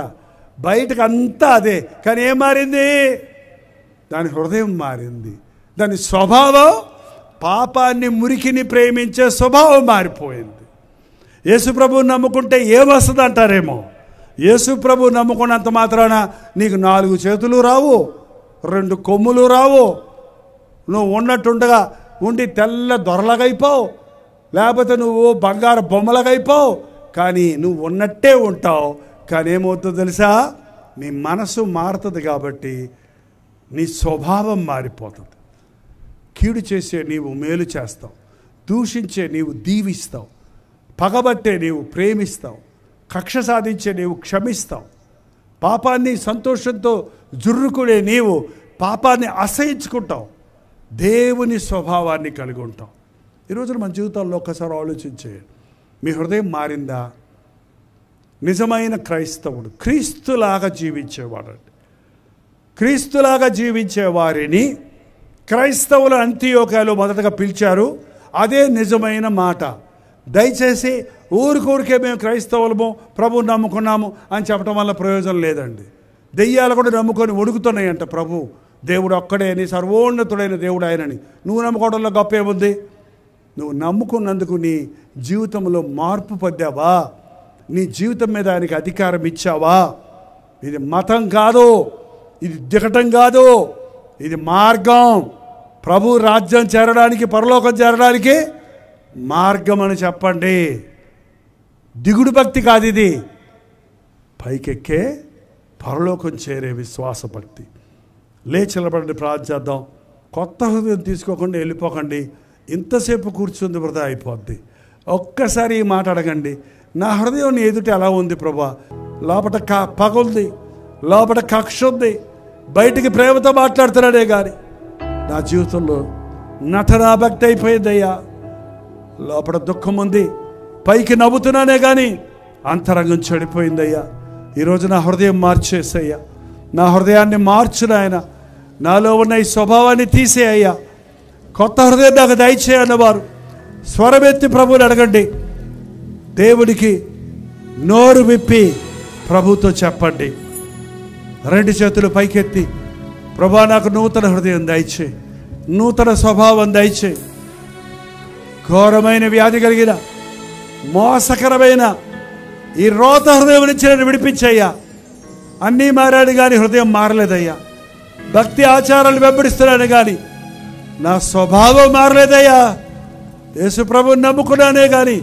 బయటకు అంతా అదే, కానీ ఏం మారింది? దాని హృదయం మారింది, దాని స్వభావం పాపాన్ని మురికిని ప్రేమించే స్వభావం మారిపోయింది. యేసుప్రభువుని నమ్ముకుంటే ఏమొస్తుంది అంటారేమో. యేసుప్రభు నమ్ముకున్నంత మాత్రాన నీకు 4 చేతులు రావు, 2 కొమ్ములు రావు, నువ్వు ఉన్నట్టుండగా ఉండి తెల్ల దొరలగైపోవు, లేకపోతే నువ్వు బంగారు బొమ్మలగైపోవు. కానీ నువ్వు ఉన్నట్టే ఉంటావు. కానీ ఏమవుతుందో తెలుసా? నీ మనసు మారుతుంది కాబట్టి నీ స్వభావం మారిపోతుంది. కీడు చేసే నీవు మేలు చేస్తావు, దూషించే నీవు దీవిస్తావు, పగబట్టే నీవు ప్రేమిస్తావు, కక్ష సాధించే నీవు క్షమిస్తావు, పాపాన్ని సంతోషంతో జుర్రుకునే నీవు పాపాన్ని అసహించుకుంటావు, దేవుని స్వభావాన్ని కలిగి ఉంటావు. ఈరోజు మన జీవితాల్లో ఒక్కసారి ఆలోచించేయండి. మీ హృదయం మారిందా? నిజమైన క్రైస్తవుడు క్రీస్తులాగా జీవించేవాడు. క్రీస్తులాగా జీవించే వారిని క్రైస్తవుల అంత్యోక్యలో మొదటగా పిలిచారు. అదే నిజమైన మాట. దయచేసి ఊరికే మేము క్రైస్తవులము, ప్రభువు నమ్ముకున్నాము అని చెప్పడం వల్ల ప్రయోజనం లేదండి. దెయ్యాలు కూడా నమ్ముకొని ఉడుకుతున్నాయంట. ప్రభు దేవుడు ఒక్కడే అని, సర్వోన్నతుడైన దేవుడు ఆయనని. నువ్వు నమ్ముకోవడంలో గొప్ప ఏముంది? నువ్వు నమ్ముకున్నందుకు నీ జీవితంలో మార్పు పొందావా? నీ జీవితం మీద ఆయనకి అధికారం ఇచ్చావా? ఇది మతం కాదు, ఇది దిగటం కాదు, ఇది మార్గం. ప్రభు రాజ్యం చేరడానికి, పరలోకం చేరడానికి మార్గం అని చెప్పండి. దిగుడు భక్తి కాదు ఇది, పైకెక్కే పరలోకం చేరే విశ్వాస భక్తి. లేచి నిలబడండి, ప్రార్థన చేద్దాం. కొత్త హృదయం తీసుకోకుండా వెళ్ళిపోకండి. ఇంతసేపు కూర్చుంది వృధా అయిపోద్ది. ఒక్కసారి ఈ మాట అడగండి, నా హృదయం నీ ఎదుట ఎలా ఉంది ప్రభా? లోపల పగ ఉంది, లోపల కక్ష ఉంది, బయటికి ప్రేమతో మాట్లాడుతున్నాడే కానీ నా జీవితంలో నటనా భక్తి అయిపోయిందయ్యా. లోపల దుఃఖం ఉంది, పైకి నవ్వుతున్నానే కానీ అంతరంగం చెడిపోయిందయ్యా. ఈరోజు నా హృదయం మార్చేసయ్యా. నా హృదయాన్ని మార్చు నాయన. నాలో ఉన్న ఈ స్వభావాన్ని తీసేయ్యా. కొత్త హృదయం నాకు దయచేయన్నవారు స్వరమెత్తి ప్రభువుని అడగండి. దేవుడికి నోరు విప్పి ప్రభుతో చెప్పండి. రెండు చేతులు పైకెత్తి, ప్రభా నాకు నూతన హృదయం దయచేయి, నూతన స్వభావం దయచేయి. ఘోరమైన వ్యాధి కలిగిన, మోసకరమైన ఈ రోత హృదయం నుంచి నేను విడిపించయ్యా. అన్నీ మారాడు కానీ హృదయం మారలేదయ్యా. భక్తి ఆచారాలు వెంబడిస్తున్నాను కానీ నా స్వభావం మారలేదయ్యా. యేసు ప్రభువుని నమ్ముకున్నానే కానీ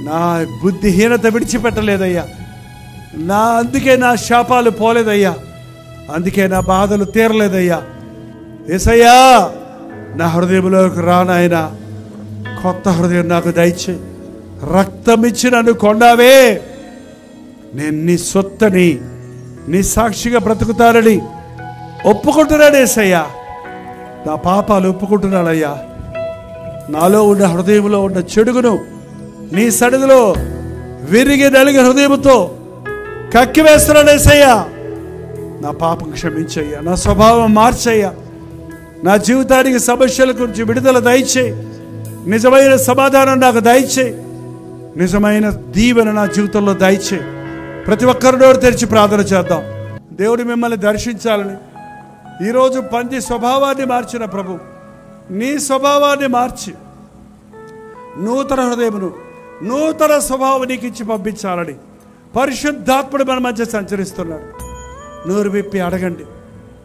నా బుద్ధిహీనత విడిచిపెట్టలేదయ్యా. అందుకే నా శాపాలు పోలేదయ్యా, అందుకే నా బాధలు తీరలేదయ్యా. యేసయ్యా, నా హృదయంలోకి రానాయన, కొత్త హృదయం నాకు దయచేయి. రక్తం ఇచ్చి నన్ను కొన్నావే, నేను నీ సొత్తని, నీ సాక్షిగా బ్రతుకుతానని ఒప్పుకుంటున్నాను యేసయ్యా. నా పాపాలు ఒప్పుకుంటున్నానయ్యా. నాలో ఉన్న హృదయంలో ఉన్న చెడుగును నీ సన్నిధిలో విరిగి నలిగి హృదయంతో కక్కివేస్తున్నాను యేసయ్యా. నా పాపం క్షమించయ్యా, నా స్వభావం మార్చయ్యా. నా జీవితానికి సమస్యల గురించి విడుదల దయచేయి. నిజమైన సమాధానం నాకు దయచేయి. నిజమైన దీవెన నా జీవితంలో దయచేయి. ప్రతి ఒక్కరి నోరు తెరిచి ప్రార్థన చేద్దాం. దేవుడు మిమ్మల్ని దర్శించాలని, ఈరోజు పంది స్వభావాన్ని మార్చిన ప్రభు నీ స్వభావాన్ని మార్చి నూతన హృదయమును, నూతన స్వభావం నీకు ఇచ్చి పంపించాలని పరిశుద్ధాత్ముడు మన మధ్య సంచరిస్తున్నాడు. నోరు విప్పి అడగండి.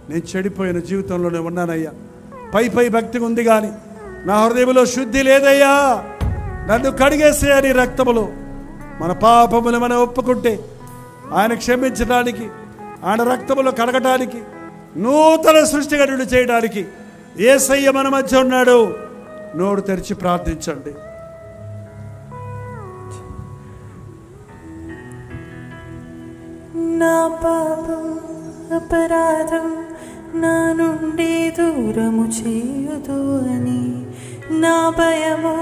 నేను చెడిపోయిన జీవితంలోనే ఉన్నానయ్యా. పై భక్తి ఉంది కానీ నా హృదయంలో శుద్ధి లేదయ్యా. నన్ను కడిగేసే నీ రక్తములో. మన పాపములు మనం ఒప్పుకుంటే ఆయన క్షమించడానికి, ఆయన రక్తములో కడగటానికి, నూతన సృష్టిగతుడు చేయడానికి యేసయ్య మన మధ్య ఉన్నాడు. నోరు తెరిచి ప్రార్థించండి. నా పాపం అపరాధం నా నుండి దూరము చేయుదు అని, నా భయము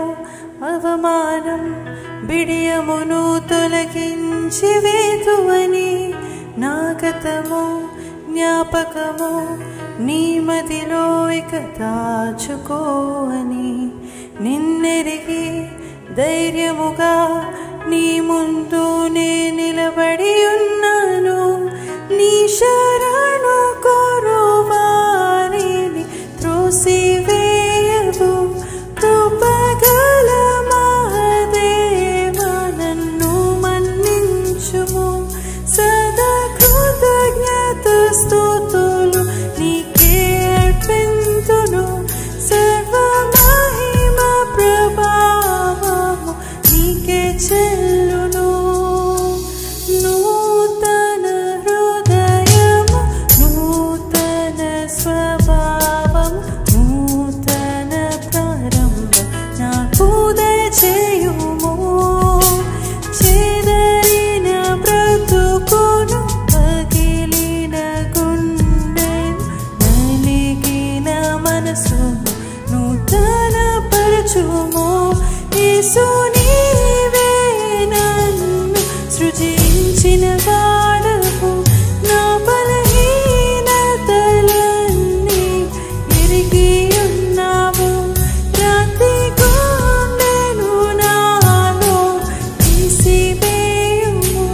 అవమానం బిడియమును తొలగించి వేదువని, నా గతము జ్ఞాపకము నీ మదిలో ఇక దాచుకోవని, నిన్నెరిగి ధైర్యముగా నీ ముందు నే నిలబడి ఉన్నాను. నీ శరణు కోరు వారిని త్రోసివేయవు. కృపగల మహాదేవా నన్ను మన్నించుము. సదా కృతజ్ఞత స్తుతులు నీకే అర్పింతును. సర్వ మహిమ ప్రభావము నీకే చెల్లును. నూతన హృదయ పరచుము యేసు నీవే నన్ను సృజించిన వాడవు నా బలహీనతలన్నీ ఎరిగి ఉన్నావు రాత్రి గుండెను నాలో తీసివేయుము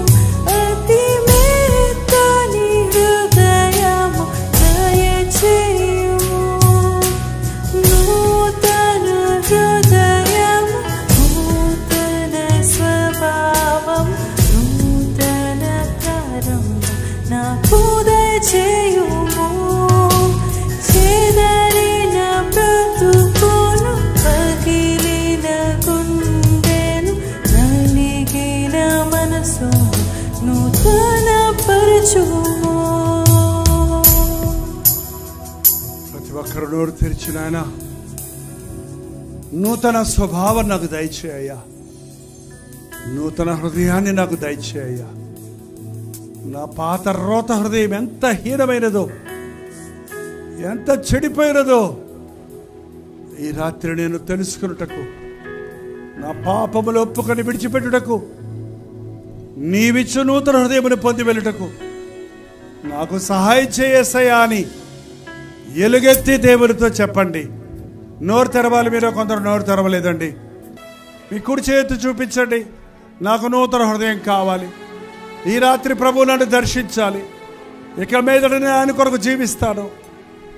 అతి మెత్తని హృదయము దయచేయుము నూతన హృదయము నూతన స్వభావం నూతన ప్రారంభం నాకు దయచేయుము చెదరిన బ్రతుకును పగిలిన గుండెను నలిగిన మనసు నూతన పరచుము ప్రతి ఒక్కరు నోరు తెరిచిన ఆయన నూతన స్వభావం నాకు దయచేయ్యా నూతన హృదయాన్ని నాకు దయచేయ్యా నా పాత రోత హృదయం ఎంత హీనమైనదో ఎంత చెడిపోయినదో ఈ రాత్రి నేను తెలుసుకున్నటకు నా పాపములు ఒప్పుకొని విడిచిపెట్టుటకు నీవిచ్చు నూతన హృదయమును పొంది వెళ్ళుటకు నాకు సహాయం చేయసయ్యా అని ఎలుగెత్తి దేవునితో చెప్పండి. నోరు తెరవాలి. మీరు కొందరు నోరు తెరవలేదండి. మీ కుడి చేతి చూపించండి. నాకు నూతన హృదయం కావాలి. ఈ రాత్రి ప్రభు నన్ను దర్శించాలి. ఇక మీదట నేను ఆయన కొరకు జీవిస్తాను.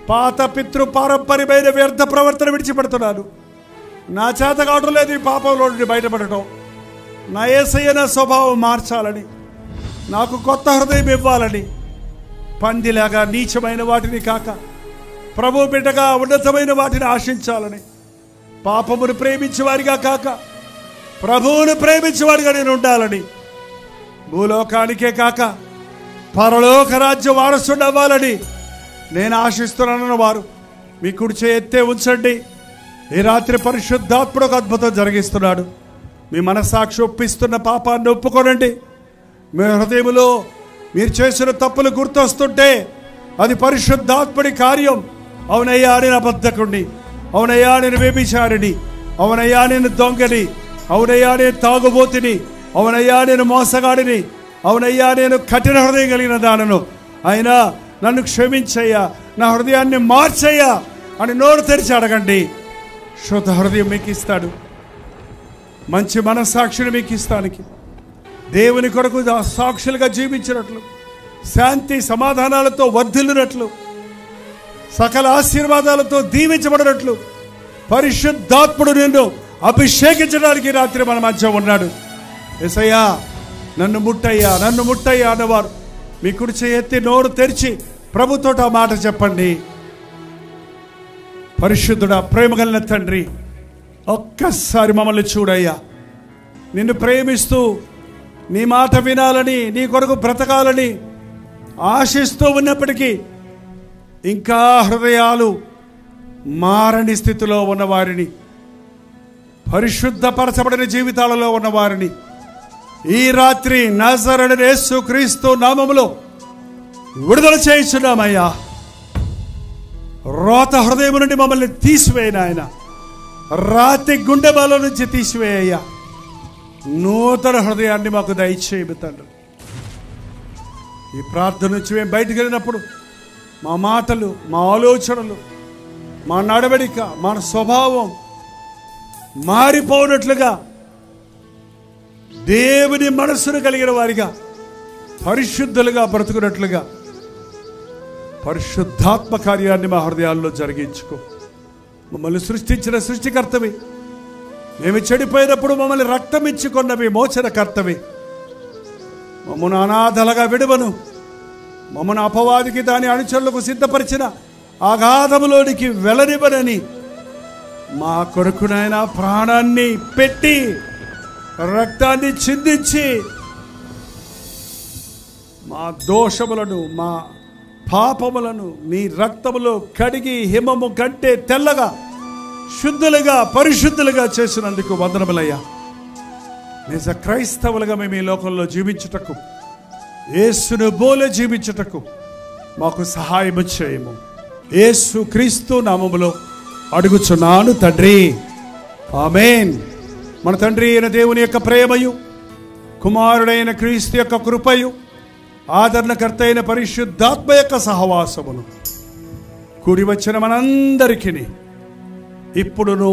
పాత పితృ పారంపర్యమైన వ్యర్థ ప్రవర్తన విడిచిపెడుతున్నాను. నా చేత కావడం లేదు ఈ పాపంలో నుండి బయటపడటం. నా యేసయ్య నా స్వభావం మార్చాలని, నాకు కొత్త హృదయం ఇవ్వాలని, పందిలాగా నీచమైన వాటిని కాక ప్రభు బిడ్డగా ఉన్నతమైన వాటిని ఆశించాలని, పాపమును ప్రేమించేవారిగా కాక ప్రభువును ప్రేమించేవాడిగా నేను ఉండాలని, భూలోకానికే కాక పరలోక రాజ్య వారసుడు అవ్వాలని నేను ఆశిస్తున్నానన్న వారు మీ కుడి చేయి ఎత్తే ఉంచండి. ఈ రాత్రి పరిశుద్ధాత్ముడు ఒక అద్భుతం జరిగిస్తున్నాడు. మీ మనస్సాక్షి ఒప్పిస్తున్న పాపాన్ని ఒప్పుకోనండి. మీ హృదయంలో మీరు చేసిన తప్పులు గుర్తొస్తుంటే అది పరిశుద్ధాత్ముడి కార్యం. అవునయ్యా నేను అబద్ధకుడిని, అవునయ్యా నేను వ్యభిచారిని, అవునయ్యా నేను దొంగని, అవునయ్యా నేను తాగుబోతుని, అవునయ్యా నేను మోసగాడిని, అవునయ్యా నేను కఠిన హృదయం కలిగిన దానను, అయినా నన్ను క్షమించయ్యా, నా హృదయాన్ని మార్చయ్యా అని నోరు తెరిచి అడగండి. శుద్ధ హృదయం మీకు ఇస్తాడు. మంచి మనస్సాక్షిని మీకు ఇస్తానికి, దేవుని కొరకు సాక్షులుగా జీవించినట్లు, శాంతి సమాధానాలతో వర్ధిల్లునట్లు, సకల ఆశీర్వాదాలతో దీవించబడినట్లు పరిశుద్ధాత్ముడు నిన్ను అభిషేకించడానికి రాత్రి మన మధ్య ఉన్నాడు. యేసయ్యా నన్ను ముట్టయ్యా, నన్ను ముట్టయ్యా అన్నవారు మీ కుడి చేయి ఎత్తి నోరు తెరిచి ప్రభుతోటి ఆ మాట చెప్పండి. పరిశుద్ధుడా, ప్రేమగలిగిన తండ్రి, ఒక్కసారి మమ్మల్ని చూడయ్యా. నిన్ను ప్రేమిస్తూ నీ మాట వినాలని, నీ కొరకు బ్రతకాలని ఆశిస్తూ ఉన్నప్పటికీ ఇంకా హృదయాలు మారని స్థితిలో ఉన్నవారిని, పరిశుద్ధపరచబడిన జీవితాలలో ఉన్నవారిని ఈ రాత్రి నజరేయుడైన యేసుక్రీస్తు నామములో విడుదల చేయించున్నామయ్యా. రోత హృదయం నుండి మమ్మల్ని తీసివేయను ఆయన, రాతి గుండెబాల నుంచి తీసివేయ్యా. నూతన హృదయాన్ని మాకు దయచేయము తండ్రి. ఈ ప్రార్థన నుంచి మేము బయటకు వెళ్ళినప్పుడు మా మాటలు, మా ఆలోచనలు, మా నడవడిక, మన స్వభావం మారిపోనట్లుగా దేవుని మనస్సును కలిగిన వారిగా పరిశుద్ధులుగా బ్రతుకున్నట్లుగా పరిశుద్ధాత్మ కార్యాన్ని మా హృదయాల్లో జరిగించుకో. మమ్మల్ని సృష్టించిన సృష్టికర్తవి, మేము చెడిపోయినప్పుడు మమ్మల్ని రక్తం ఇచ్చుకున్నవి మోచనకర్తవి. మమ్మను అనాథలుగా విడువను, మమ్మను అపవాదికి దాని అనుచరులకు సిద్ధపరిచిన అగాధములోనికి వెళ్ళనివ్వనని మా కొరకునైనా ప్రాణాన్ని పెట్టి రక్తాన్ని చిందించి మా దోషములను, మా పాపములను నీ రక్తములో కడిగి హిమము కంటే తెల్లగా, శుద్ధులుగా, పరిశుద్ధులుగా చేసినందుకు వందనములయ్యా. నిజ క్రైస్తవులుగా మేము ఈ లోకంలో జీవించుటకు, యేసును బోలే జీవించుటకు మాకు సహాయము చేయము. యేసు క్రీస్తు నామములో అడుగుచున్నాను తండ్రి, ఆమేన్. మన తండ్రి అయిన దేవుని యొక్క ప్రేమయు, కుమారుడైన క్రీస్తు యొక్క కృపయు, ఆదరణకర్త అయిన పరిశుద్ధాత్మ యొక్క సహవాసమును కూడి వచ్చిన మనందరికీ ఇప్పుడును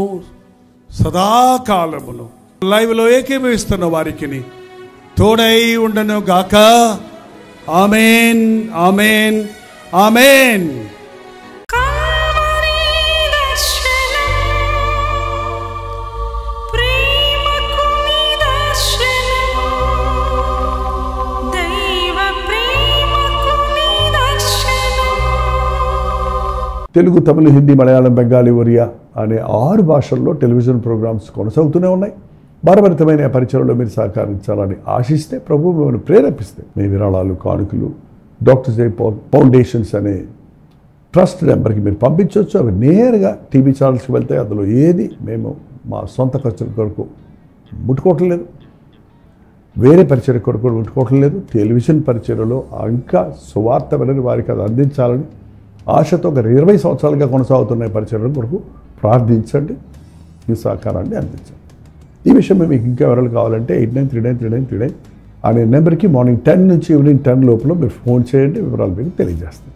సదాకాలమును లైవ్లో ఏకీభవిస్తున్న వారికి తోడై ఉండను గాక. ఆమేన్, ఆమేన్, ఆమేన్. కల్వరి దర్శనం, ప్రేమకు నిదర్శనం, దైవ ప్రేమకు నిదర్శనం. తెలుగు, తమిళ, హిందీ, మలయాళం, బెంగాలీ, ఒరియా అనే 6 భాషల్లో టెలివిజన్ ప్రోగ్రామ్స్ కొనసాగుతూనే ఉన్నాయి. భారభరితమైన పరిచయంలో మీరు సహకరించాలని ఆశిస్తే, ప్రభు మిమ్మల్ని ప్రేరేపిస్తే మీ విరాళాలు, కానుకలు డాక్టర్ జై ఫౌండేషన్స్ అనే ట్రస్ట్ నెంబర్కి మీరు పంపించవచ్చు. అవి నేరుగా టీవీ ఛానల్స్కి వెళ్తాయి. అందులో ఏది మేము మా సొంత ఖర్చుల కొరకు ముట్టుకోవటం లేదు, వేరే పరిచయ కొరకు ముట్టుకోవటం లేదు. టెలివిజన్ పరిచయలో ఇంకా సువార్త వెళ్ళని వారికి అది అందించాలని ఆశతో ఒక 20 సంవత్సరాలుగా కొనసాగుతున్న పరిచయం కొరకు ప్రార్థించండి, మీ సహకారాన్ని అందించండి. ఈ విషయం మీకు ఇంకా వివరాలు కావాలంటే 89393939 అనే నెంబర్కి మార్నింగ్ 10 నుంచి ఈవినింగ్ 10 లోపల మీరు ఫోన్ చేయండి, వివరాలు మీకు తెలియజేస్తాం.